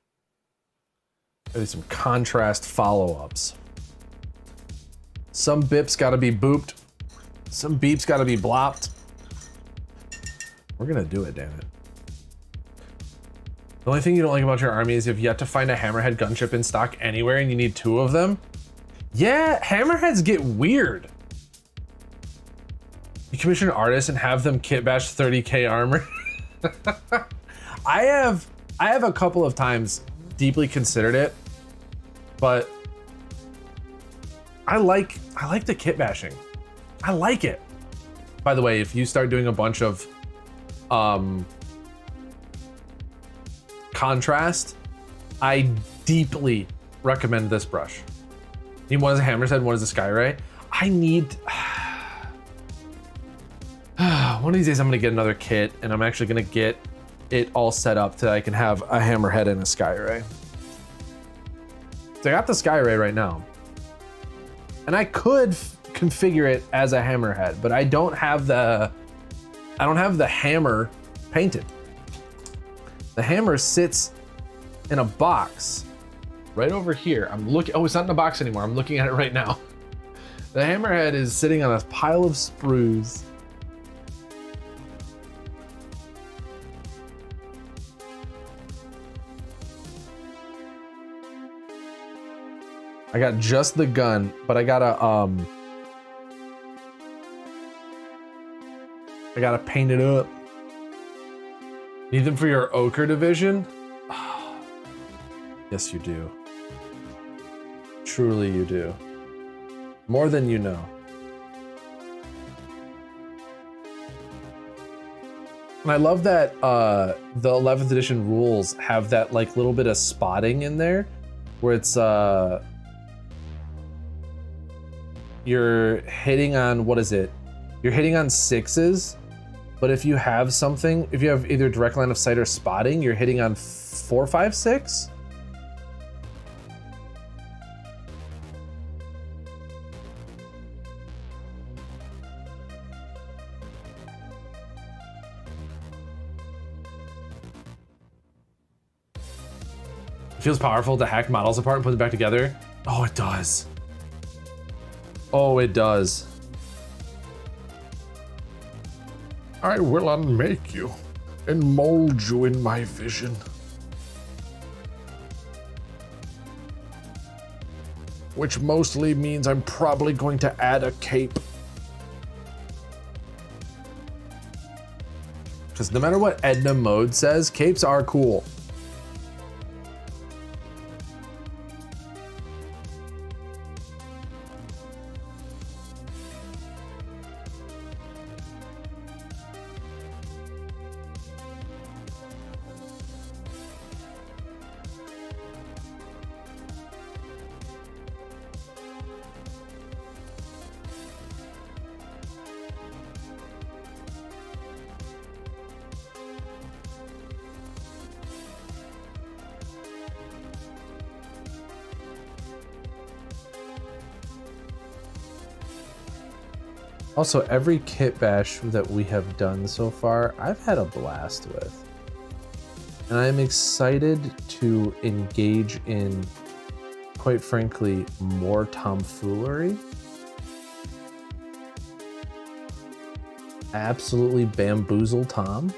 contrast follow-ups. Some bips gotta be booped. Some beeps gotta be blopped. We're gonna do it, damn it. The only thing you don't like about your army is you've yet to find a hammerhead gunship in stock anywhere and you need 2 of them. Yeah, hammerheads get weird. You commission artists and have them kit bash 30k armor. I have a couple of times deeply considered it, but I like the kit bashing. I like it. By the way, if you start doing a bunch of contrast, I deeply recommend this brush. Need one as a hammer's head, one as a sky ray. I need one of these days I'm gonna get another kit and I'm actually gonna get it all set up so I can have a hammerhead and a sky ray. So I got the sky ray right now. And I could configure it as a hammerhead, but I don't have the hammer painted. The hammer sits in a box right over here. I'm looking, oh, it's not in a box anymore. I'm looking at it right now. The hammerhead is sitting on a pile of sprues. I got just the gun, but I gotta paint it up. Need them for your ochre division? Oh, yes, you do. Truly, you do. More than you know. And I love that the 11th edition rules have that like little bit of spotting in there, where it's you're hitting on, what is it? You're hitting on 6s, but if you have something, if you have either direct line of sight or spotting, you're hitting on 4, 5, 6. It feels powerful to hack models apart and put them back together. Oh, it does. Oh, it does. I will unmake you and mold you in my vision. Which mostly means I'm probably going to add a cape. Because no matter what Edna Mode says, capes are cool. Also, every kit bash that we have done so far, I've had a blast with. And I'm excited to engage in, quite frankly, more tomfoolery. Absolutely bamboozle Tom.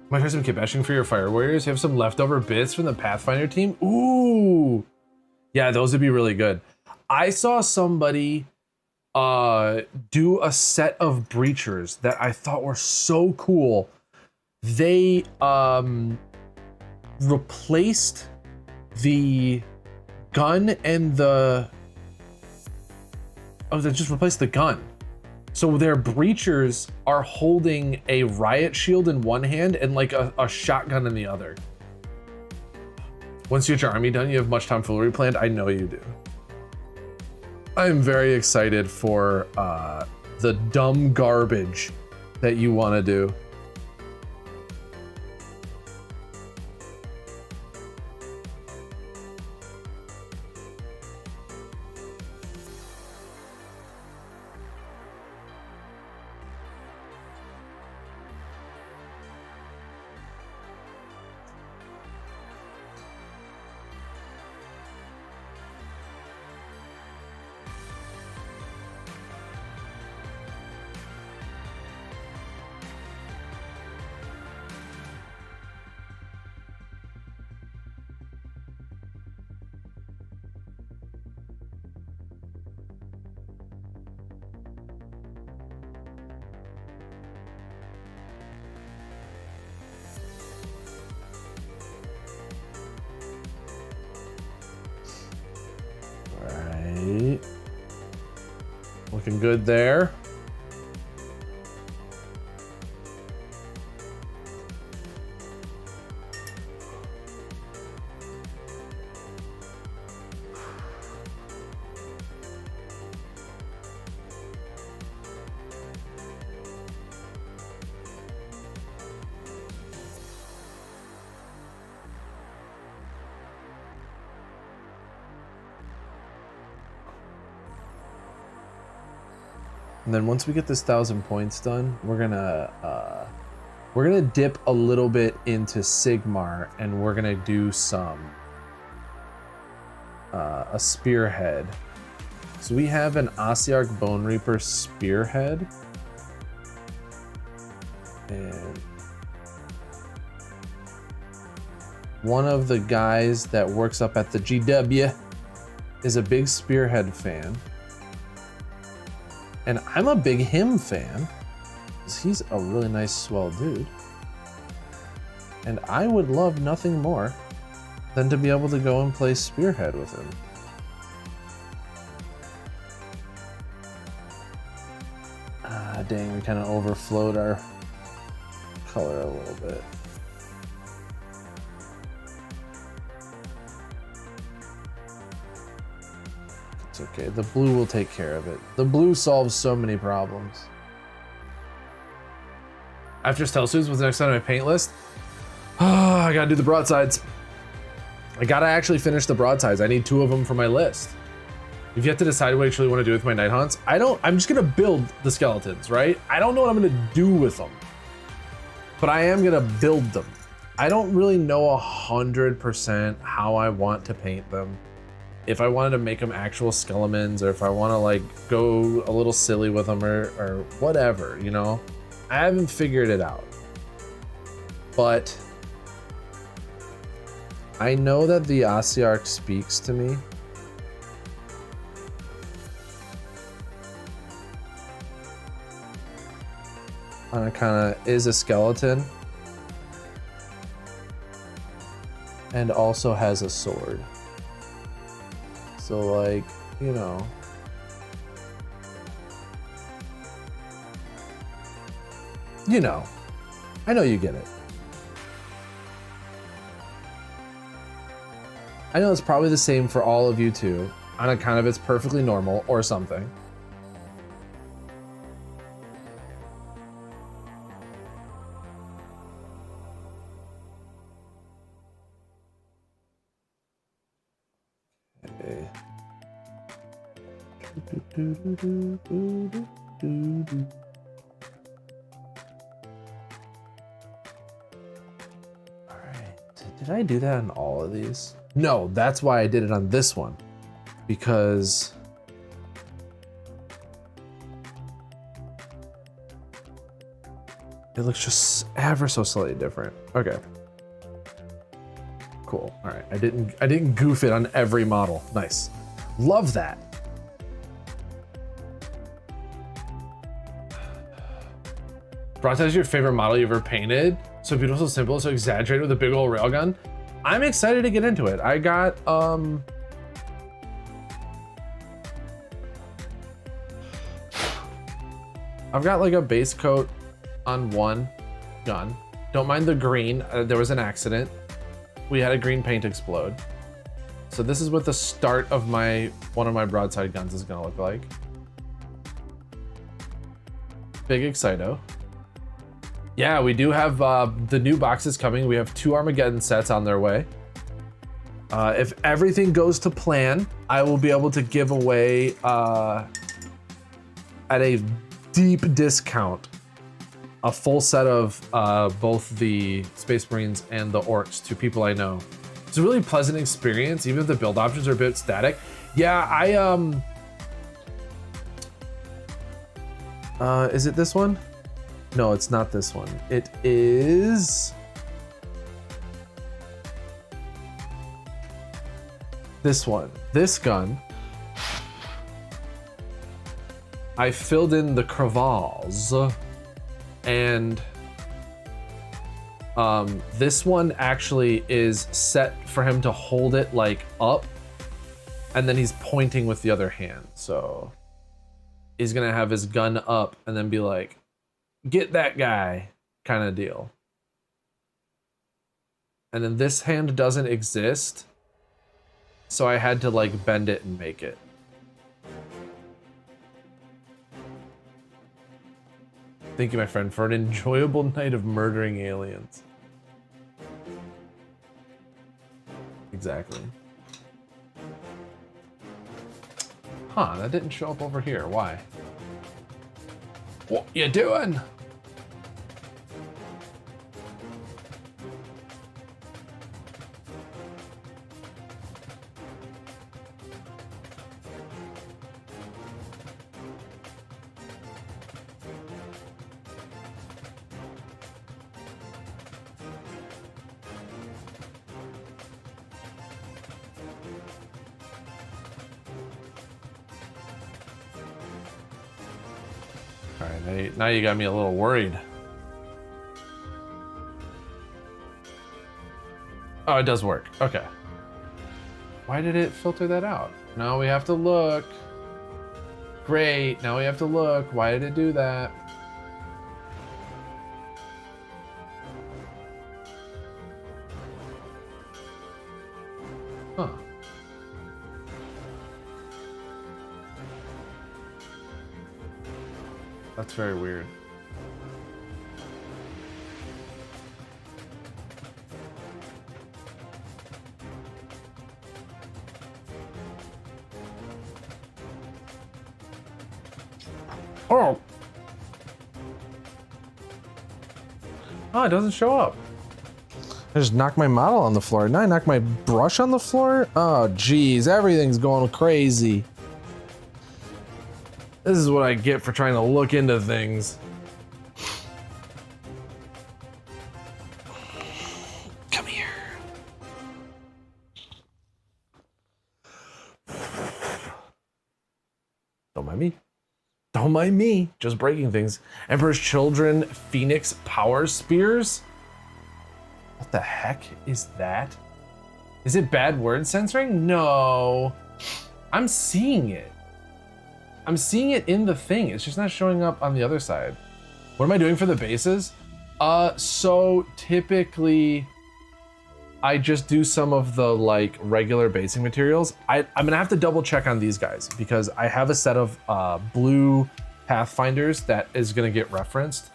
Might try some kit bashing for your fire warriors. You have some leftover bits from the Pathfinder team. Ooh, yeah, those would be really good. I saw somebody do a set of breachers that I thought were so cool. They replaced the gun and the they just replaced the gun. So their breachers are holding a riot shield in one hand and like a shotgun in the other. Once you get your army done, you have much tomfoolery planned. I know you do. I'm very excited for the dumb garbage that you want to do. Right. Looking good there. And then once we get this 1,000 points done, we're gonna dip a little bit into Sigmar, and we're gonna do some a spearhead. So we have an Ossiarch Bone Reaper spearhead, and one of the guys that works up at the GW is a big spearhead fan. And I'm a big him fan, because he's a really nice, swell dude. And I would love nothing more than to be able to go and play Spearhead with him. Ah, dang, we kind of overflowed our color a little bit. It's okay, the blue will take care of it. The blue solves so many problems. After Stealth Suits, what's the next on my paint list? Oh, I gotta do the broadsides. I gotta actually finish the broadsides. I need 2 of them for my list. If you have to decide what I actually want to do with my Night Haunts, I'm just gonna build the skeletons, right? I don't know what I'm gonna do with them, but I am gonna build them. I don't really know 100% how I want to paint them. If I wanted to make them actual skeletons, or if I want to like go a little silly with them, or whatever, you know, I haven't figured it out. But I know that the Ossiarch speaks to me. And it kind of is a skeleton, and also has a sword. So like, you know. I know you get it. I know it's probably the same for all of you too, on account of it's perfectly normal or something. Okay. All right, did I do that on all of these? No, that's why I did it on this one, because it looks just ever so slightly different. Okay. Cool. All right. I didn't goof it on every model. Nice. Love that. Broadside is your favorite model you ever painted? So beautiful, so simple, so exaggerated with a big old railgun. I'm excited to get into it. I got I've got like a base coat on one gun. Don't mind the green. There was an accident. We had a green paint explode. So this is what the start of one of my broadside guns is gonna look like. Big Excito. Yeah, we do have the new boxes coming. We have 2 Armageddon sets on their way. If everything goes to plan, I will be able to give away at a deep discount a full set of both the Space Marines and the Orcs to people I know. It's a really pleasant experience, even if the build options are a bit static. Yeah, is it this one? No, it's not this one. It is this one. This gun. I filled in the cravals, and this one actually is set for him to hold it like up, and then he's pointing with the other hand. So he's gonna have his gun up and then be like, get that guy, kind of deal. And then this hand doesn't exist, so I had to like bend it and make it. Thank you, my friend, for an enjoyable night of murdering aliens. Exactly. Huh, that didn't show up over here. Why? What you doing? All right, now you got me a little worried. Oh, it does work. Okay. Why did it filter that out? Now we have to look. Great, now we have to look. Why did it do that? Huh. That's very weird. Oh! Oh, it doesn't show up. I just knocked my model on the floor. Now I knocked my brush on the floor? Oh, geez, everything's going crazy. This is what I get for trying to look into things. Come here. Don't mind me. Don't mind me. Just breaking things. Emperor's Children Phoenix Power Spears? What the heck is that? Is it bad word censoring? No. I'm seeing it. I'm seeing it in the thing. It's just not showing up on the other side. What am I doing for the bases? So typically I just do some of the like regular basing materials. I'm gonna have to double check on these guys because I have a set of blue Pathfinders that is gonna get referenced,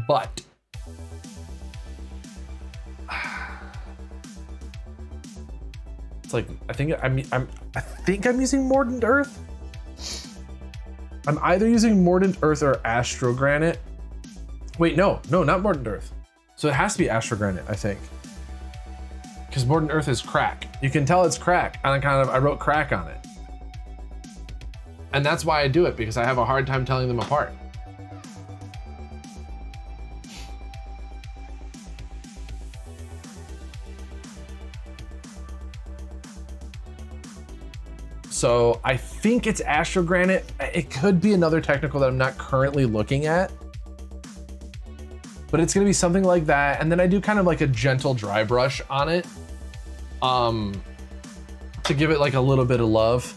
but it's like I think I'm using Mordant Earth. I'm either using Mordant Earth or Astro Granite. Wait, no, not Mordant Earth. So it has to be Astro Granite, I think. Because Mordant Earth is crack. You can tell it's crack, and I wrote crack on it. And that's why I do it, because I have a hard time telling them apart. So I think it's Astro Granite. It could be another technical that I'm not currently looking at, but it's gonna be something like that. And then I do kind of like a gentle dry brush on it to give it like a little bit of love.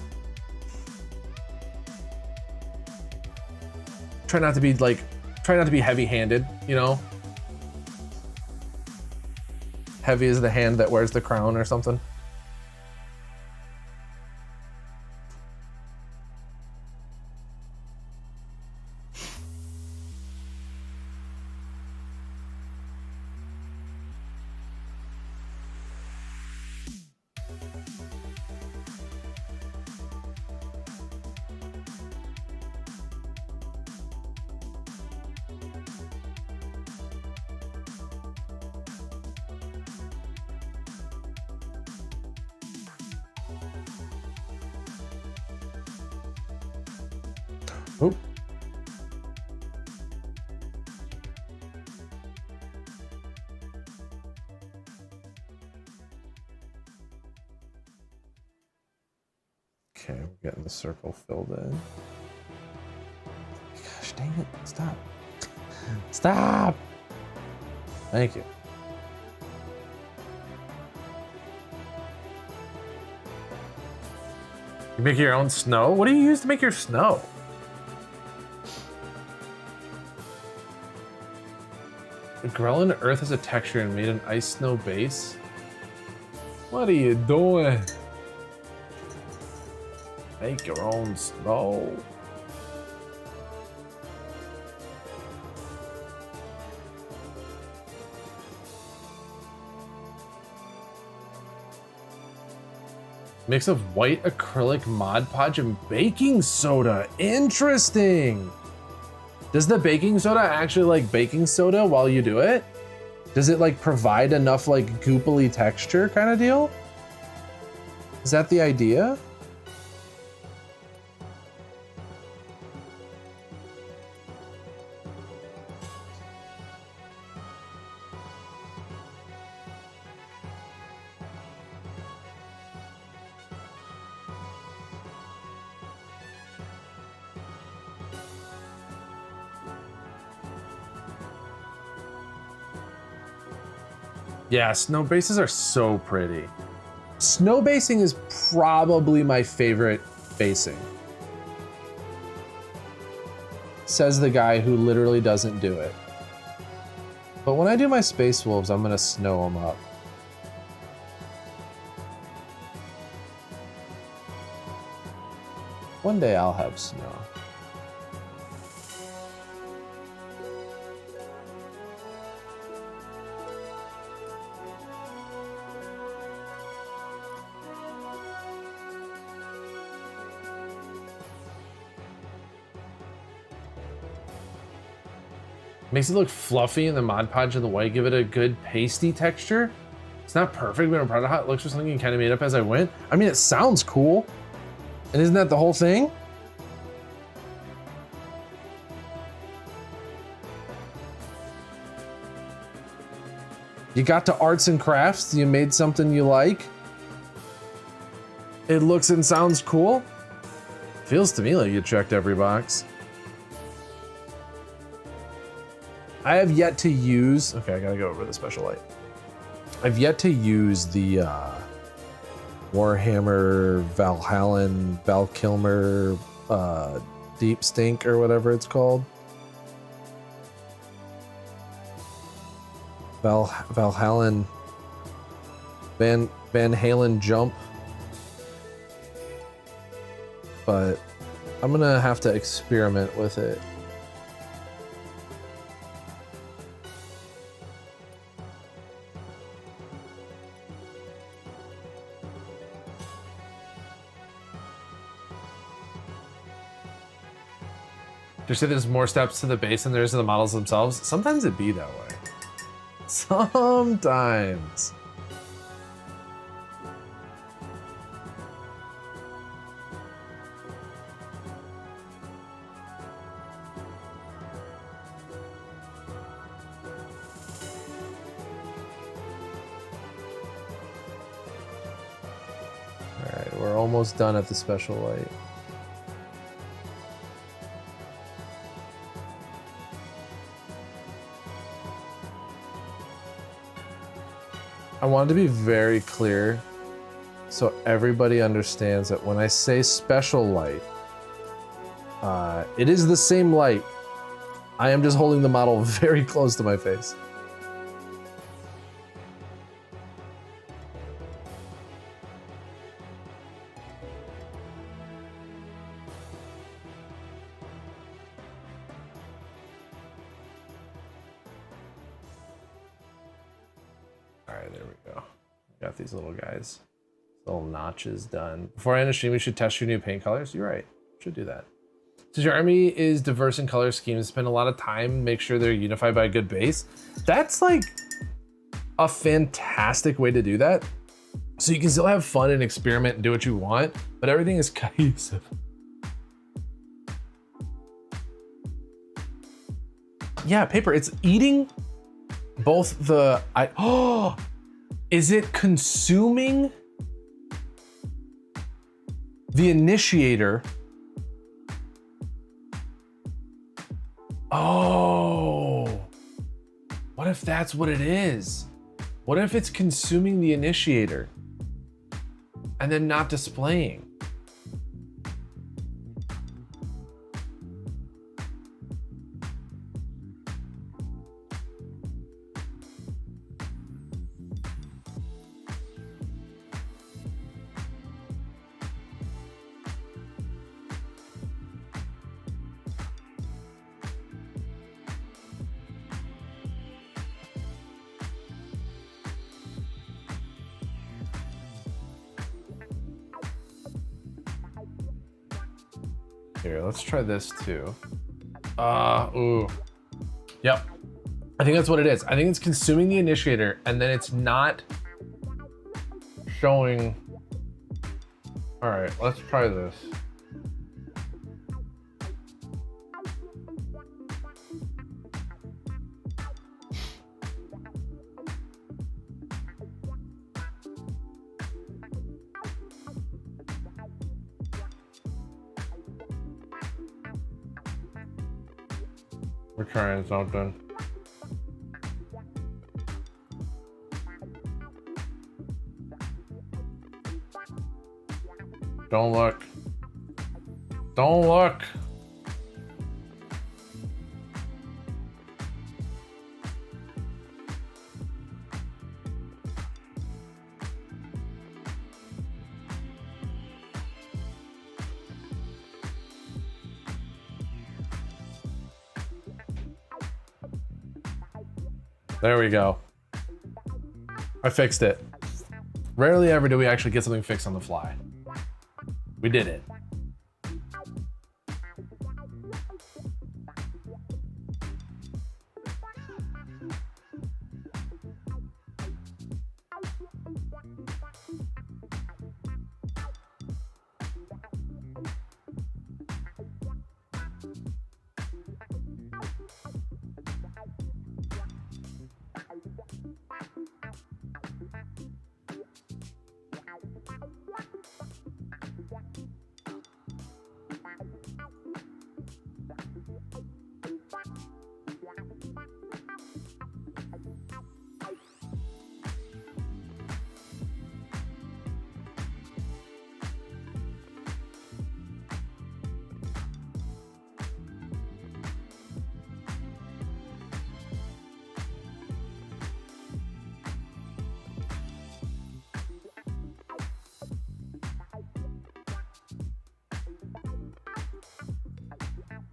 Try not to be heavy-handed, you know? Heavy is the hand that wears the crown or something. Oop. Okay, we're getting the circle filled in. Gosh dang it, stop. Stop! Thank you. You make your own snow? What do you use to make your snow? The Grelin earth has a texture and made an ice snow base. What are you doing? Make your own snow. Mix of white acrylic Mod Podge and baking soda. Interesting. Does the baking soda actually like baking soda while you do it? Does it like provide enough like goopily texture kind of deal? Is that the idea? Yeah, snow bases are so pretty. Snow basing is probably my favorite basing. Says the guy who literally doesn't do it. But when I do my Space Wolves, I'm gonna snow them up. One day I'll have snow. Makes it look fluffy in the Mod Podge of the white, give it a good pasty texture. It's not perfect, but I'm proud of how it looks for something you kind of made up as I went. I mean, it sounds cool. And isn't that the whole thing? You got to arts and crafts, you made something you like. It looks and sounds cool. Feels to me like you checked every box. I have yet to use, okay, I gotta go over the special light. I've yet to use the Warhammer Valhalla Deep Stink or whatever it's called. Valhalla Van Halen Jump. But I'm gonna have to experiment with it. They say there's more steps to the base than there is to the models themselves. Sometimes it be that way. Sometimes. All right, we're almost done at the special light. I wanted to be very clear so everybody understands that when I say special light, it is the same light. I am just holding the model very close to my face. Got these little guys, little notches done. Before I end the stream, we should test your new paint colors. You're right, should do that. Since your army is diverse in color schemes, spend a lot of time, make sure they're unified by a good base. That's like a fantastic way to do that. So you can still have fun and experiment and do what you want, but everything is cohesive. yeah, paper. It's eating both the, oh, is it consuming the initiator? Oh, what if that's what it is? What if it's consuming the initiator and then not displaying? Here, let's try this too. Ooh. Yep. I think that's what it is. I think it's consuming the initiator and then it's not showing. All right, let's try this. We're trying something. Don't look. Don't look. There we go. I fixed it. Rarely ever do we actually get something fixed on the fly. We did it.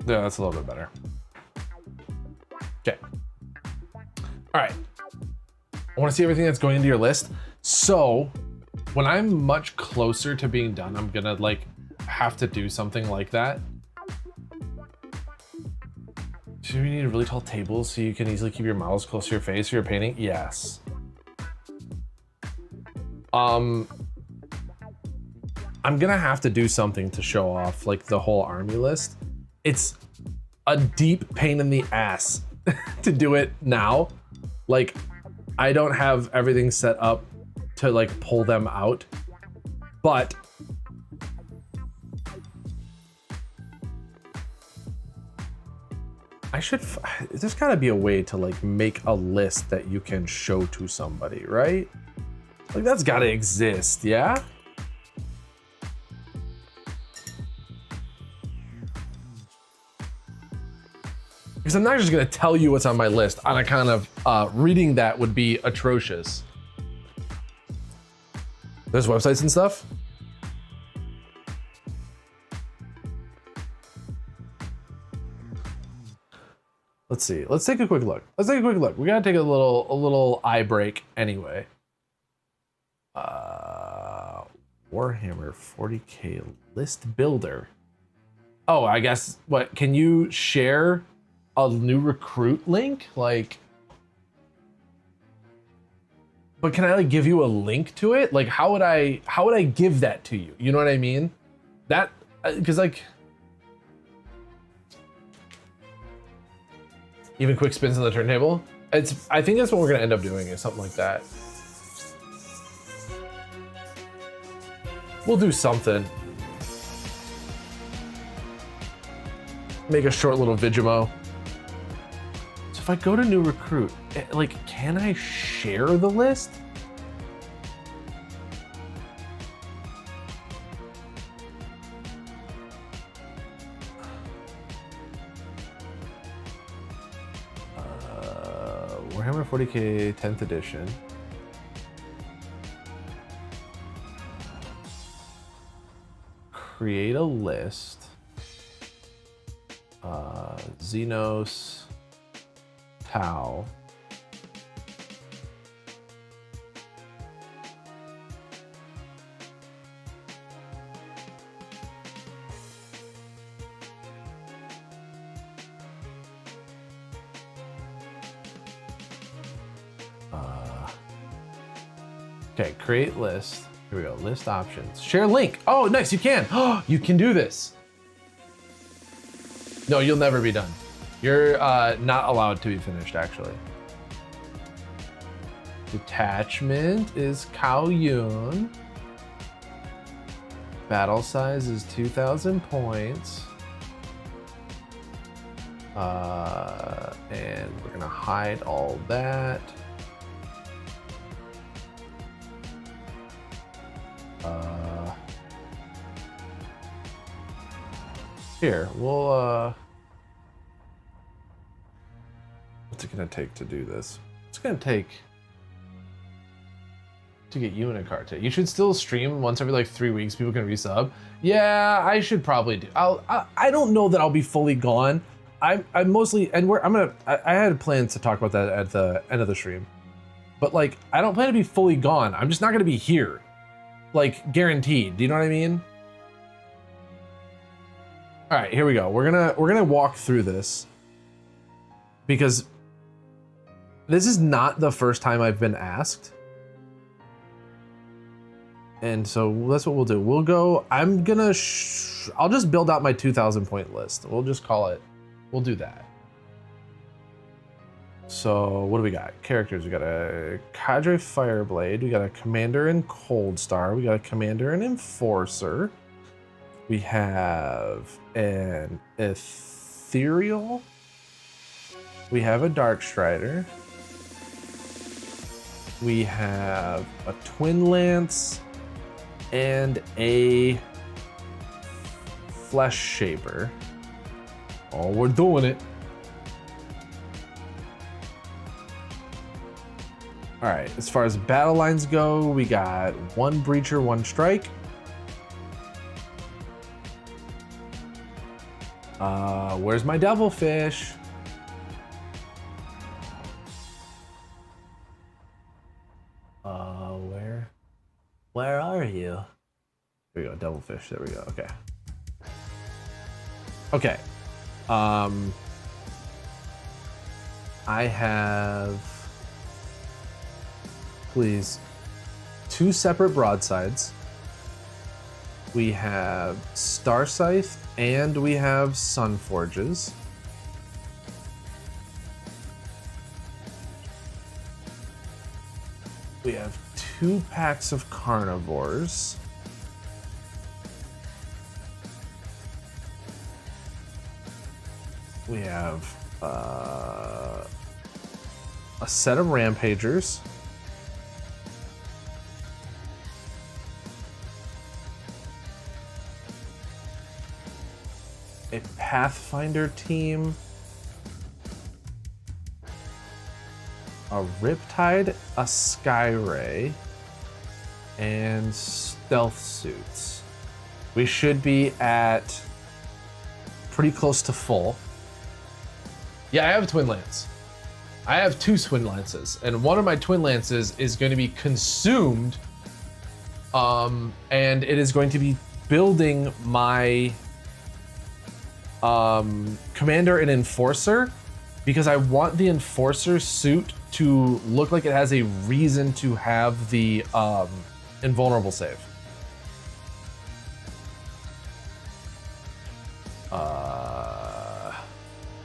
Yeah, that's a little bit better. Okay. All right. I want to see everything that's going into your list. So when I'm much closer to being done, I'm gonna like have to do something like that. Do you need really tall tables so you can easily keep your mouse close to your face for your painting? Yes. I'm gonna have to do something to show off like the whole army list. It's a deep pain in the ass to do it now. Like, I don't have everything set up to like pull them out, but there's gotta be a way to like make a list that you can show to somebody, right? Like that's gotta exist, yeah? Because I'm not just gonna tell you what's on my list on account of reading that would be atrocious. There's websites and stuff. Let's see, let's take a quick look. Let's take a quick look. We gotta take a little eye break anyway. Warhammer 40K list builder. Oh, I guess, what, can you share a new recruit link? Like, but can I like give you a link to it? Like, how would I give that to you? You know what I mean? That, because like, Even quick spins on the turntable. I think that's what we're gonna end up doing, is something like that. We'll do something. Make a short little Vigimo. So if I go to new recruit, like, can I share the list? Warhammer 40k 10th edition. Create a list. Xenos, Tau. Okay, create list. Here we go, list options. Share link. Oh, nice, you can. Oh, you can do this. No, you'll never be done. You're not allowed to be finished, actually. Detachment is Kao Yun. Battle size is 2,000 points. And we're gonna hide all that. Here, we'll, what's it gonna take to do this? It's gonna take to get you in a carte. You should still stream once every like 3 weeks. People can resub. Yeah, I should probably do. I don't know that I'll be fully gone. I'm mostly, and I had plans to talk about that at the end of the stream, but like, I don't plan to be fully gone. I'm just not gonna be here, like guaranteed. Do you know what I mean? All right, here we go. We're gonna walk through this because this is not the first time I've been asked. And so that's what we'll do. We'll go, I'll just build out my 2,000 point list. We'll just call it, we'll do that. So what do we got? Characters, we got a Cadre Fireblade, we got a Commander and Cold Star, we got a Commander and Enforcer. We have an Ethereal. We have a Dark Strider. We have a Twin Lance and a Flesh Shaper. Oh, we're doing it. All right, as far as battle lines go, we got 1 Breacher, 1 Strike. Where's my Devilfish? Where are you? There we go, Devilfish, there we go, okay. Okay, I have, please, 2 separate broadsides. We have Star Scythe and we have Sun Forges. We have 2 packs of Carnivores. We have a set of Rampagers. A Pathfinder team, a Riptide, a Skyray, and Stealth Suits. We should be at pretty close to full. Yeah, I have a Twin Lance. I have 2 Twin Lances, and one of my Twin Lances is going to be consumed, and it is going to be building my Commander and Enforcer, because I want the Enforcer suit to look like it has a reason to have the invulnerable save.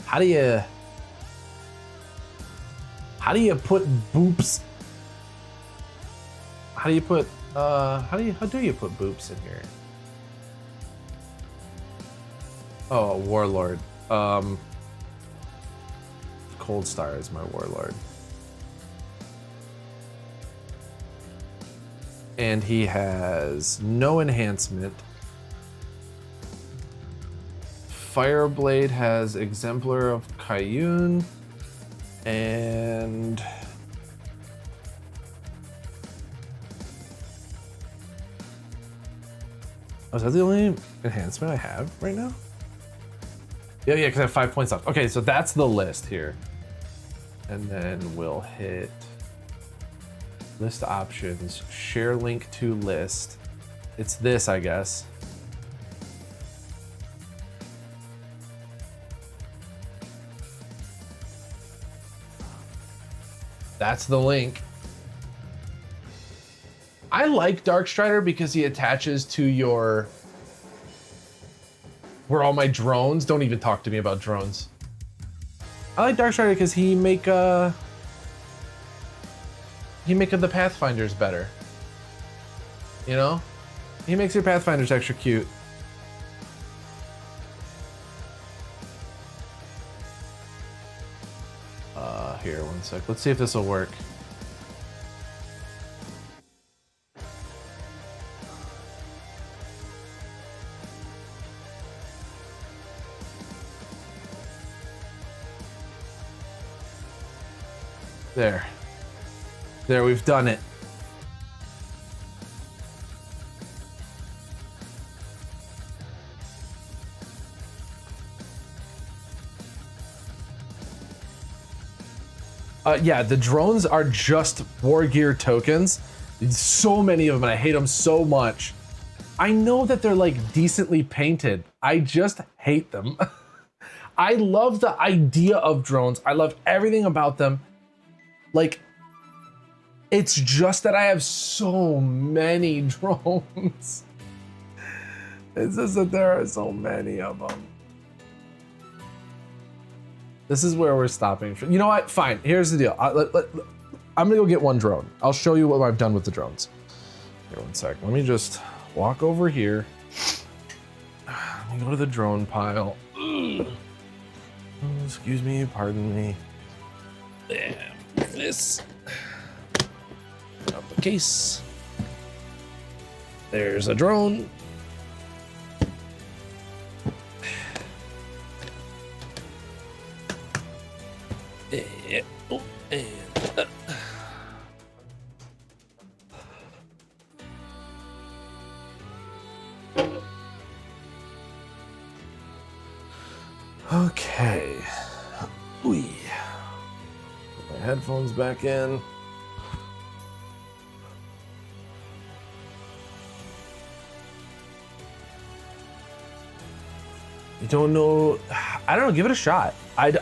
How do you How do you put boops? How do you put how do you put boops in here? Oh, warlord. Cold Star is my warlord. And he has no enhancement. Fireblade has Exemplar of Kayun. And oh, is that the only enhancement I have right now? Yeah, because I have 5 points left. Okay, so that's the list here. And then we'll hit list options, share link to list. It's this, I guess. That's the link. I like Darkstrider because he attaches to your... Where all my drones, don't even talk to me about drones. I like Darkstrider because he make the Pathfinders better. You know? He makes your Pathfinders extra cute. Here, one sec. Let's see if this will work. There. There, we've done it. Yeah, the drones are just war gear tokens. So many of them, and I hate them so much. I know that they're like decently painted. I just hate them. I love the idea of drones. I love everything about them. Like, it's just that I have so many drones. It's just that there are so many of them. This is where we're stopping. You know what? Fine. Here's the deal. I'm gonna go get one drone. I'll show you what I've done with the drones. Here, one sec. Let me just walk over here. Let me go to the drone pile. Excuse me. Pardon me. Yeah, this. Out the case. There's a drone. Oh, and okay. Ooh. Put my headphones back in. You don't know, I don't know, give it a shot. I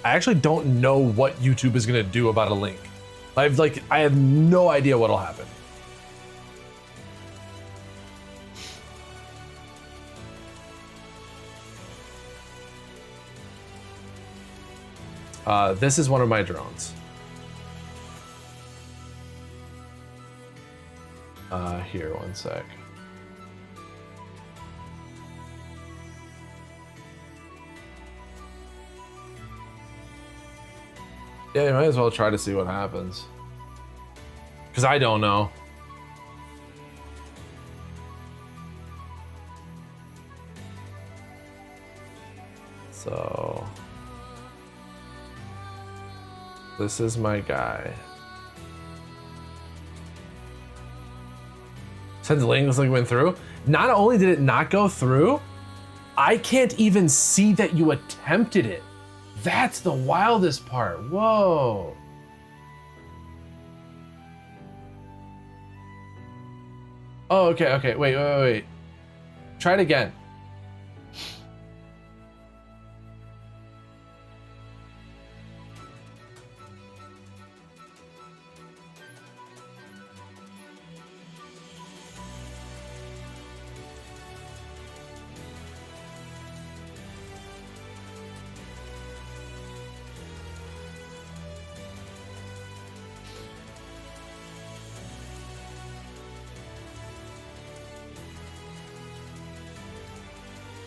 actually don't know what YouTube is gonna do about a link. I have no idea what'll happen. This is one of my drones. Here, one sec. Yeah, you might as well try to see what happens. Because I don't know. So... this is my guy. Since the link looks like it went through, not only did it not go through, I can't even see that you attempted it. That's the wildest part. Whoa. Oh, okay. Wait. Try it again.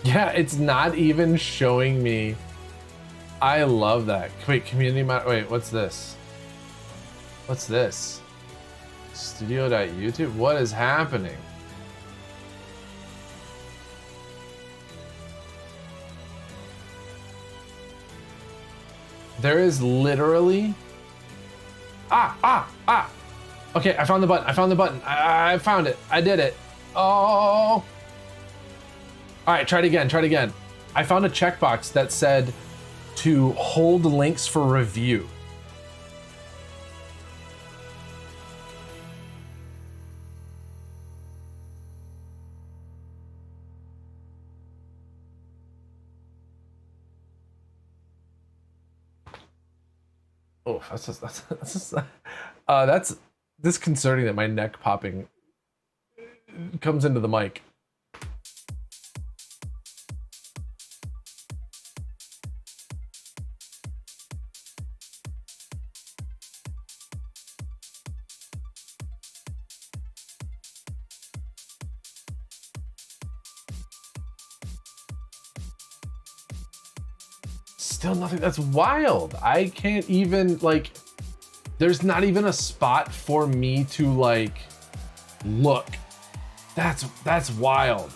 Yeah, it's not even showing me. I love that. Wait, community wait, what's this? What's this? Studio.youtube? What is happening? There is literally... Ah! Okay, I found the button. I found the button. I found it. I did it. Oh! All right, try it again. Try it again. I found a checkbox that said to hold links for review. Oh, that's disconcerting that my neck popping comes into the mic. Still nothing. That's wild. I can't even, like, there's not even a spot for me to, like, look. That's wild.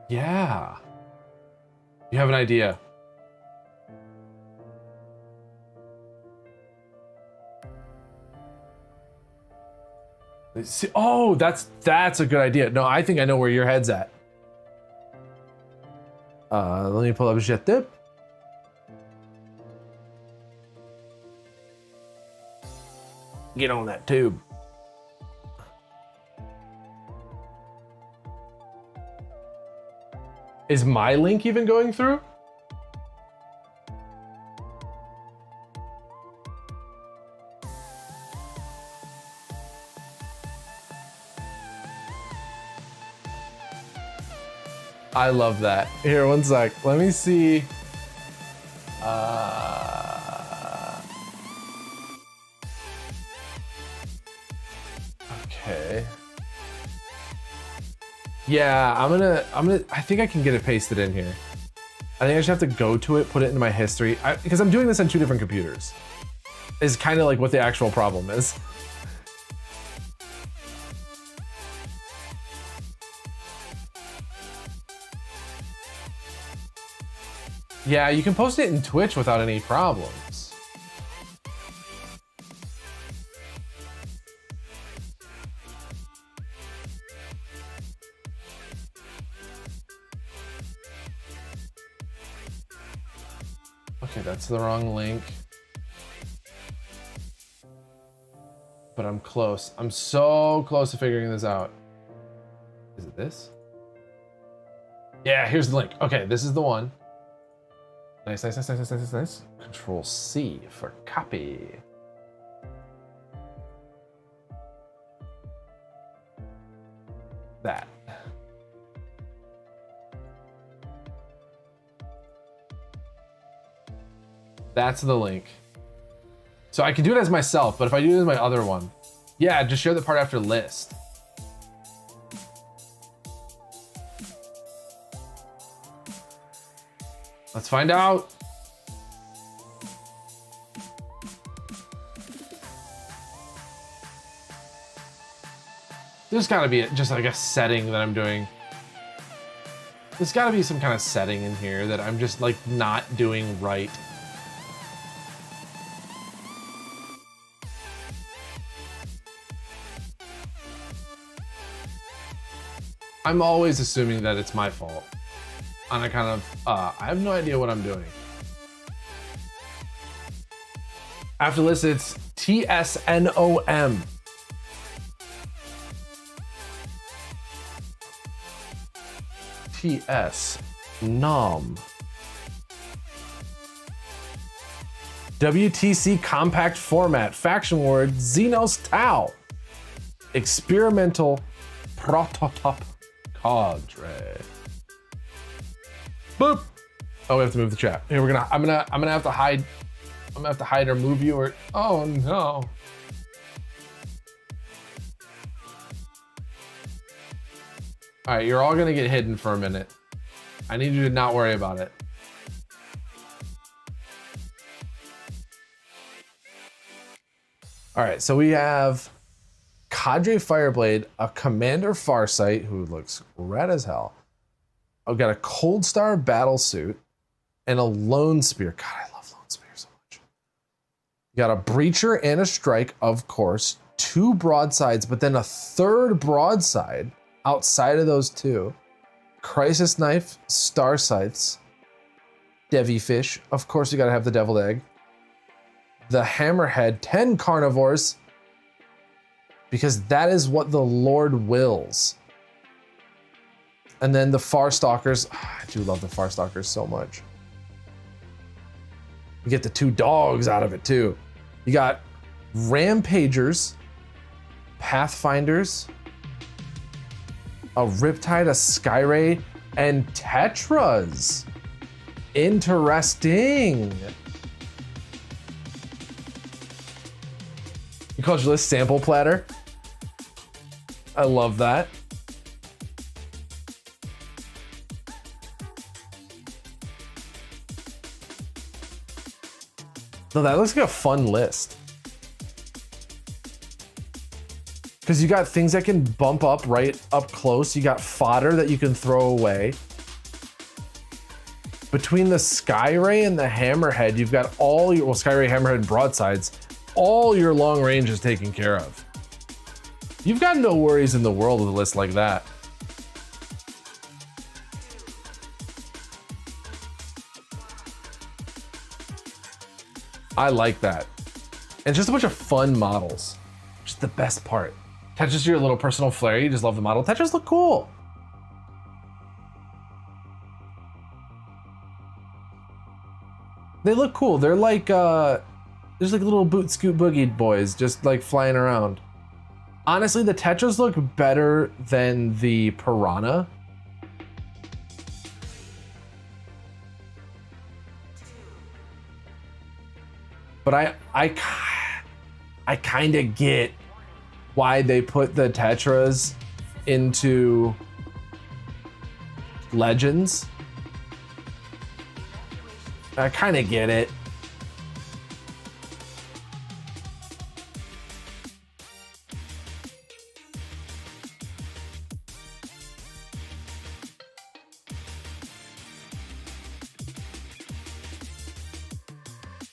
Yeah. You have an idea. See, oh, that's a good idea. No, I think I know where your head's at. Let me pull up Jet Dip. Get on that tube. Is my link even going through? I love that. Here, one sec. Let me see. Okay. Yeah, I think I can get it pasted in here. I think I just have to go to it, put it into my history. Because I'm doing this on 2 different computers. Is kind of like what the actual problem is. Yeah, you can post it in Twitch without any problems. Okay, that's the wrong link. But I'm close. I'm so close to figuring this out. Is it this? Yeah, here's the link. Okay, this is the one. Nice. Control C for copy. That. That's the link. So I can do it as myself, but if I do it as my other one, yeah, just share the part after list. Let's find out. There's gotta be just like a setting that I'm doing. There's gotta be some kind of setting in here that I'm just like not doing right. I'm always assuming that it's my fault. On a kind of, I have no idea what I'm doing. After list, it's TSNOM. TS-NOM. WTC compact format, faction word, Xenos Tau. Experimental prototype cadre. Boop. Oh, we have to move the chat. Here I'm gonna have to hide. I'm gonna have to hide or move you or, oh no. All right, you're all gonna get hidden for a minute. I need you to not worry about it. All right, so we have Cadre Fireblade, a Commander Farsight, who looks rad as hell. I've got a Cold Star Battlesuit and a Lone Spear. God, I love Lone Spear so much. You got a Breacher and a Strike, of course, 2 broadsides, but then a 3rd broadside outside of those 2. Crisis Knife, Star Scythes, Devyfish. Of course, you gotta have the Deviled Egg. The Hammerhead, 10 Carnivores, because that is what the Lord wills. And then the Farstalkers. I do love the Farstalkers so much. You get the 2 dogs out of it too. You got Rampagers, Pathfinders, a Riptide, a Skyray, and Tetras. Interesting. You called your list Sample Platter? I love that. No, that looks like a fun list. Because you got things that can bump up right up close. You got fodder that you can throw away. Between the Skyray and the Hammerhead, you've got all your, well, Skyray, Hammerhead, and broadsides, all your long range is taken care of. You've got no worries in the world with a list like that. I like that. And just a bunch of fun models. Just the best part. Tetras are your little personal flair. You just love the model. Tetras look cool. They look cool. They're like, there's like little boot scoot boogie boys just like flying around. Honestly, the Tetras look better than the Piranha. But I kind of get why they put the Tetras into Legends. I kind of get it.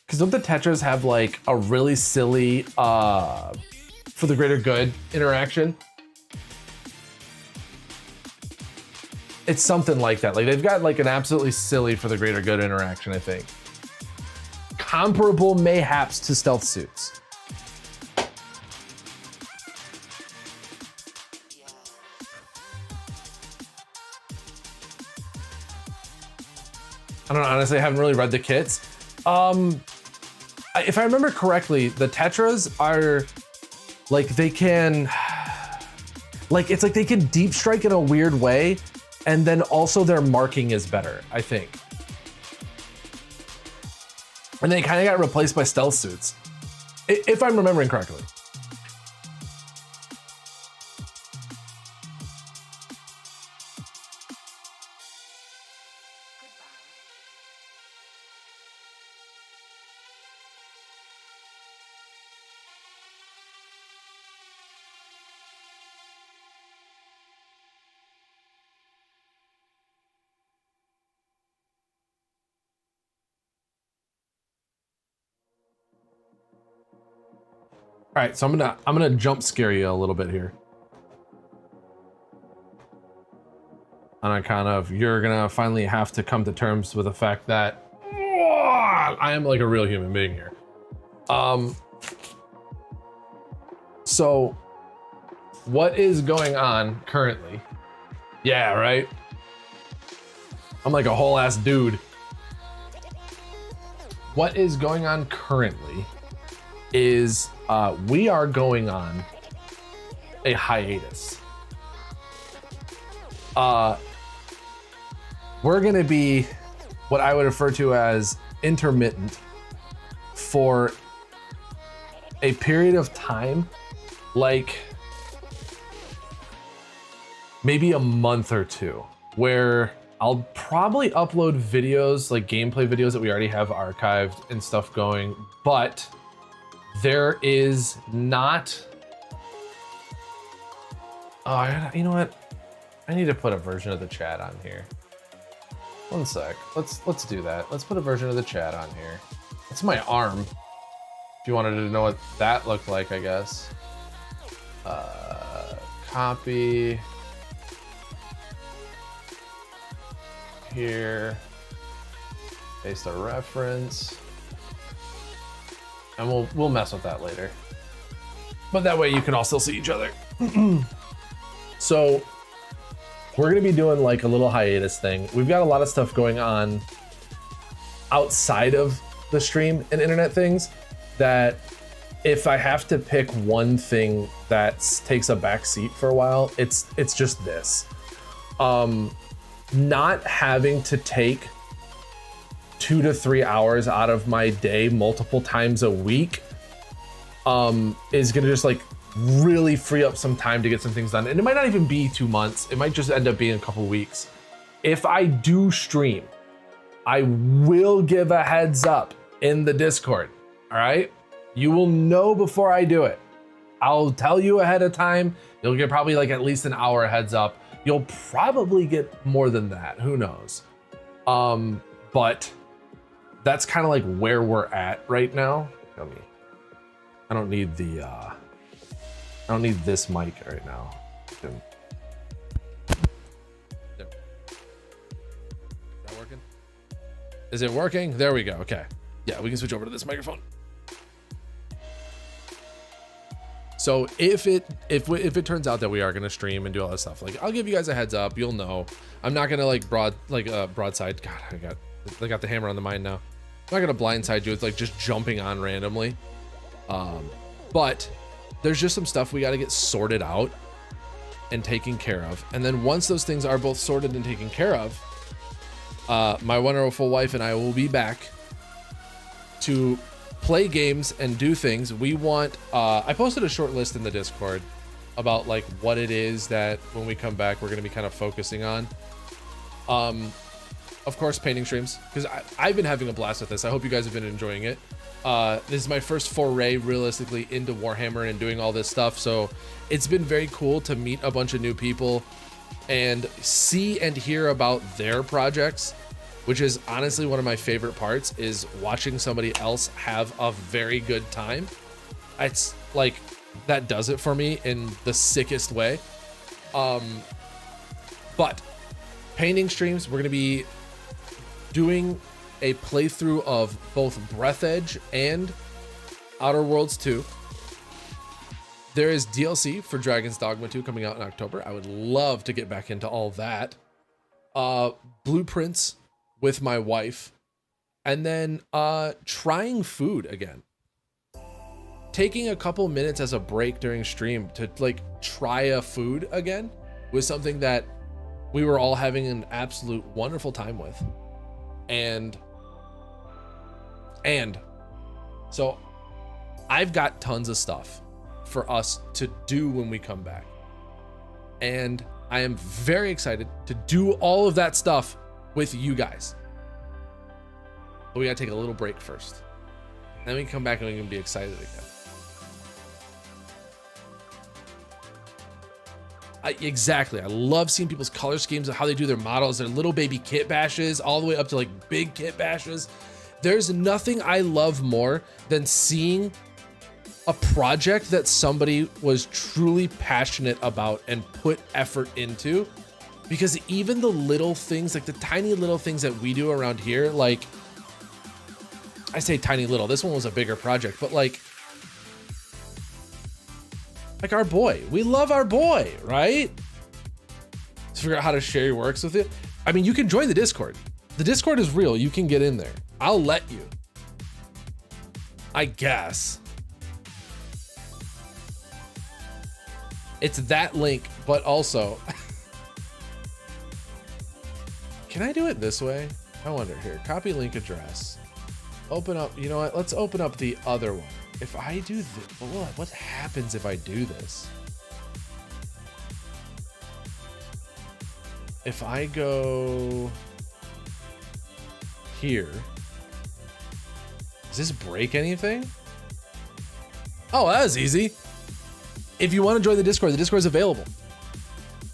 Because don't the Tetras have like a really silly for the greater good interaction? It's something like that. Like they've got like an absolutely silly for the greater good interaction, I think. Comparable mayhaps to stealth suits. I don't know, honestly, I haven't really read the kits. If I remember correctly, the Tetras are like they can, like it's like they can deep strike in a weird way, and then also their marking is better, I think. And they kind of got replaced by stealth suits, if I'm remembering correctly. All right, so I'm gonna jump scare you a little bit here. And I kind of, you're gonna finally have to come to terms with the fact that I am like a real human being here. So what is going on currently? Yeah, right? I'm like a whole ass dude. What is going on currently is we are going on a hiatus. We're gonna be what I would refer to as intermittent for a period of time, like maybe a month or two, where I'll probably upload videos, like gameplay videos that we already have archived and stuff going, but there is not, you know what? I need to put a version of the chat on here. One sec, let's do that. Let's put a version of the chat on here. That's my arm. If you wanted to know what that looked like, I guess. Copy. Here. Paste a reference. And we'll mess with that later. But that way you can all still see each other. So we're gonna be doing like a little hiatus thing. We've got a lot of stuff going on outside of the stream and internet things that if I have to pick one thing that takes a back seat for a while, it's just this. Not having to take 2 to 3 hours out of my day multiple times a week is gonna just like really free up some time to get some things done. And it might not even be 2 months. It might just end up being a couple weeks. If I do stream, I will give a heads up in the Discord, all right? You will know before I do it. I'll tell you ahead of time. You'll get probably like at least an hour heads up. You'll probably get more than that, who knows? But that's kind of like where we're at right now. I don't need the, I don't need this mic right now. Is that working? Is it working? There we go, okay. Yeah, we can switch over to this microphone. So if it turns out that we are gonna stream and do all that stuff, like I'll give you guys a heads up. You'll know. I'm not gonna like broadside. God, I got the hammer on the mind now. I'm not gonna blindside you. It's like just jumping on randomly. But there's just some stuff we got to get sorted out and taken care of. And then once those things are both sorted and taken care of, my wonderful wife and I will be back to play games and do things. We want, I posted a short list in the Discord about like what it is that when we come back, we're going to be kind of focusing on. Of course, painting streams, because I've been having a blast with this. I hope you guys have been enjoying it. This is my first foray realistically into Warhammer and doing all this stuff. So it's been very cool to meet a bunch of new people and see and hear about their projects, which is honestly one of my favorite parts, is watching somebody else have a very good time. It's like, that does it for me in the sickest way. But painting streams, we're going to be doing a playthrough of both Breath Edge and Outer Worlds 2. There is DLC for Dragon's Dogma 2 coming out in October. I would love to get back into all that. Blueprints with my wife. And then trying food again. Taking a couple minutes as a break during stream to like try a food again was something that we were all having an absolute wonderful time with. And so I've got tons of stuff for us to do when we come back. And I am very excited to do all of that stuff with you guys. But we gotta take a little break first. Then we can come back and we can be excited again. Exactly. I love seeing people's color schemes of how they do their models, their little baby kit bashes, all the way up to like big kit bashes. There's nothing I love more than seeing a project that somebody was truly passionate about and put effort into. Because even the little things, like the tiny little things that we do around here, like, I say tiny little, this one was a bigger project, but like our boy, we love our boy, right? To figure out how to share your works with it. I mean, you can join the Discord. The Discord is real. You can get in there. I'll let you, I guess. It's that link, but also, can I do it this way? I wonder. Here, copy link address. Open up, you know what? Let's open up the other one. If I do this, what happens if I do this? if I go here, does this break anything? Oh, that was easy. If you want to join the Discord is available.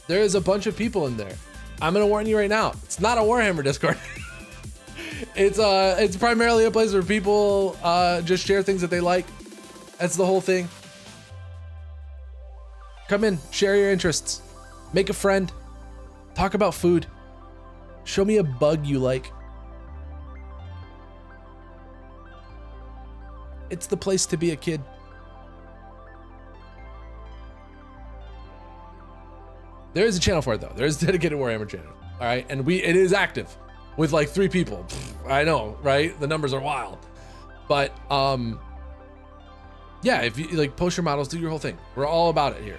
There is a bunch of people in there. I'm gonna warn you right now. It's not a Warhammer Discord. It's primarily a place where people just share things that they like. That's the whole thing. Come in, share your interests, make a friend, talk about food, show me a bug you like. It's the place to be a kid. There is a channel for it though. There is a dedicated Warhammer channel. All right, and it is active with like 3 people. I know, right? The numbers are wild, but yeah, if you like post your models, do your whole thing. We're all about it here.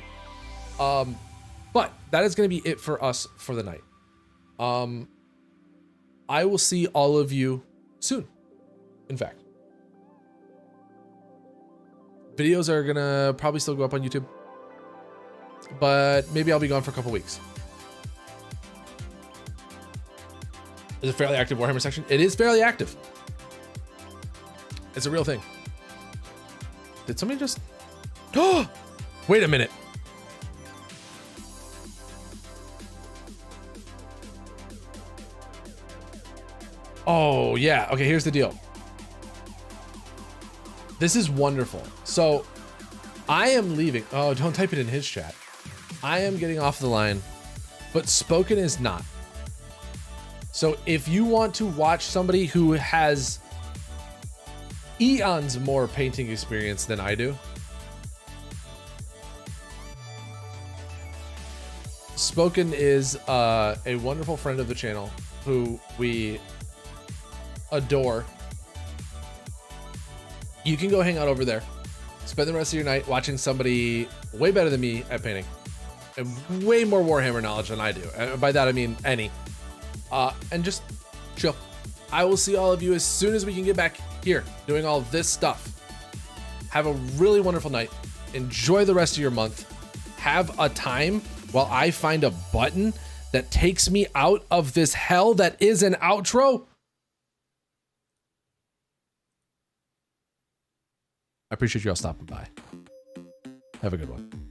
But that is going to be it for us for the night. I will see all of you soon. In fact, videos are gonna probably still go up on YouTube, but maybe I'll be gone for a couple weeks. Is it fairly active Warhammer section? It is fairly active. It's a real thing. Did somebody just... Oh, wait a minute. Oh yeah, okay, here's the deal. This is wonderful. So I am leaving. Oh, don't type it in his chat. I am getting off the line, but Spoken is not. So if you want to watch somebody who has eons more painting experience than I do, Spoken is a wonderful friend of the channel who we adore. You can go hang out over there, spend the rest of your night watching somebody way better than me at painting and way more Warhammer knowledge than I do. And by that I mean any. And just chill. I will see all of you as soon as we can get back here doing all this stuff. Have a really wonderful night. Enjoy the rest of your month. Have a time while I find a button that takes me out of this hell that is an outro. I appreciate you all stopping by. Have a good one.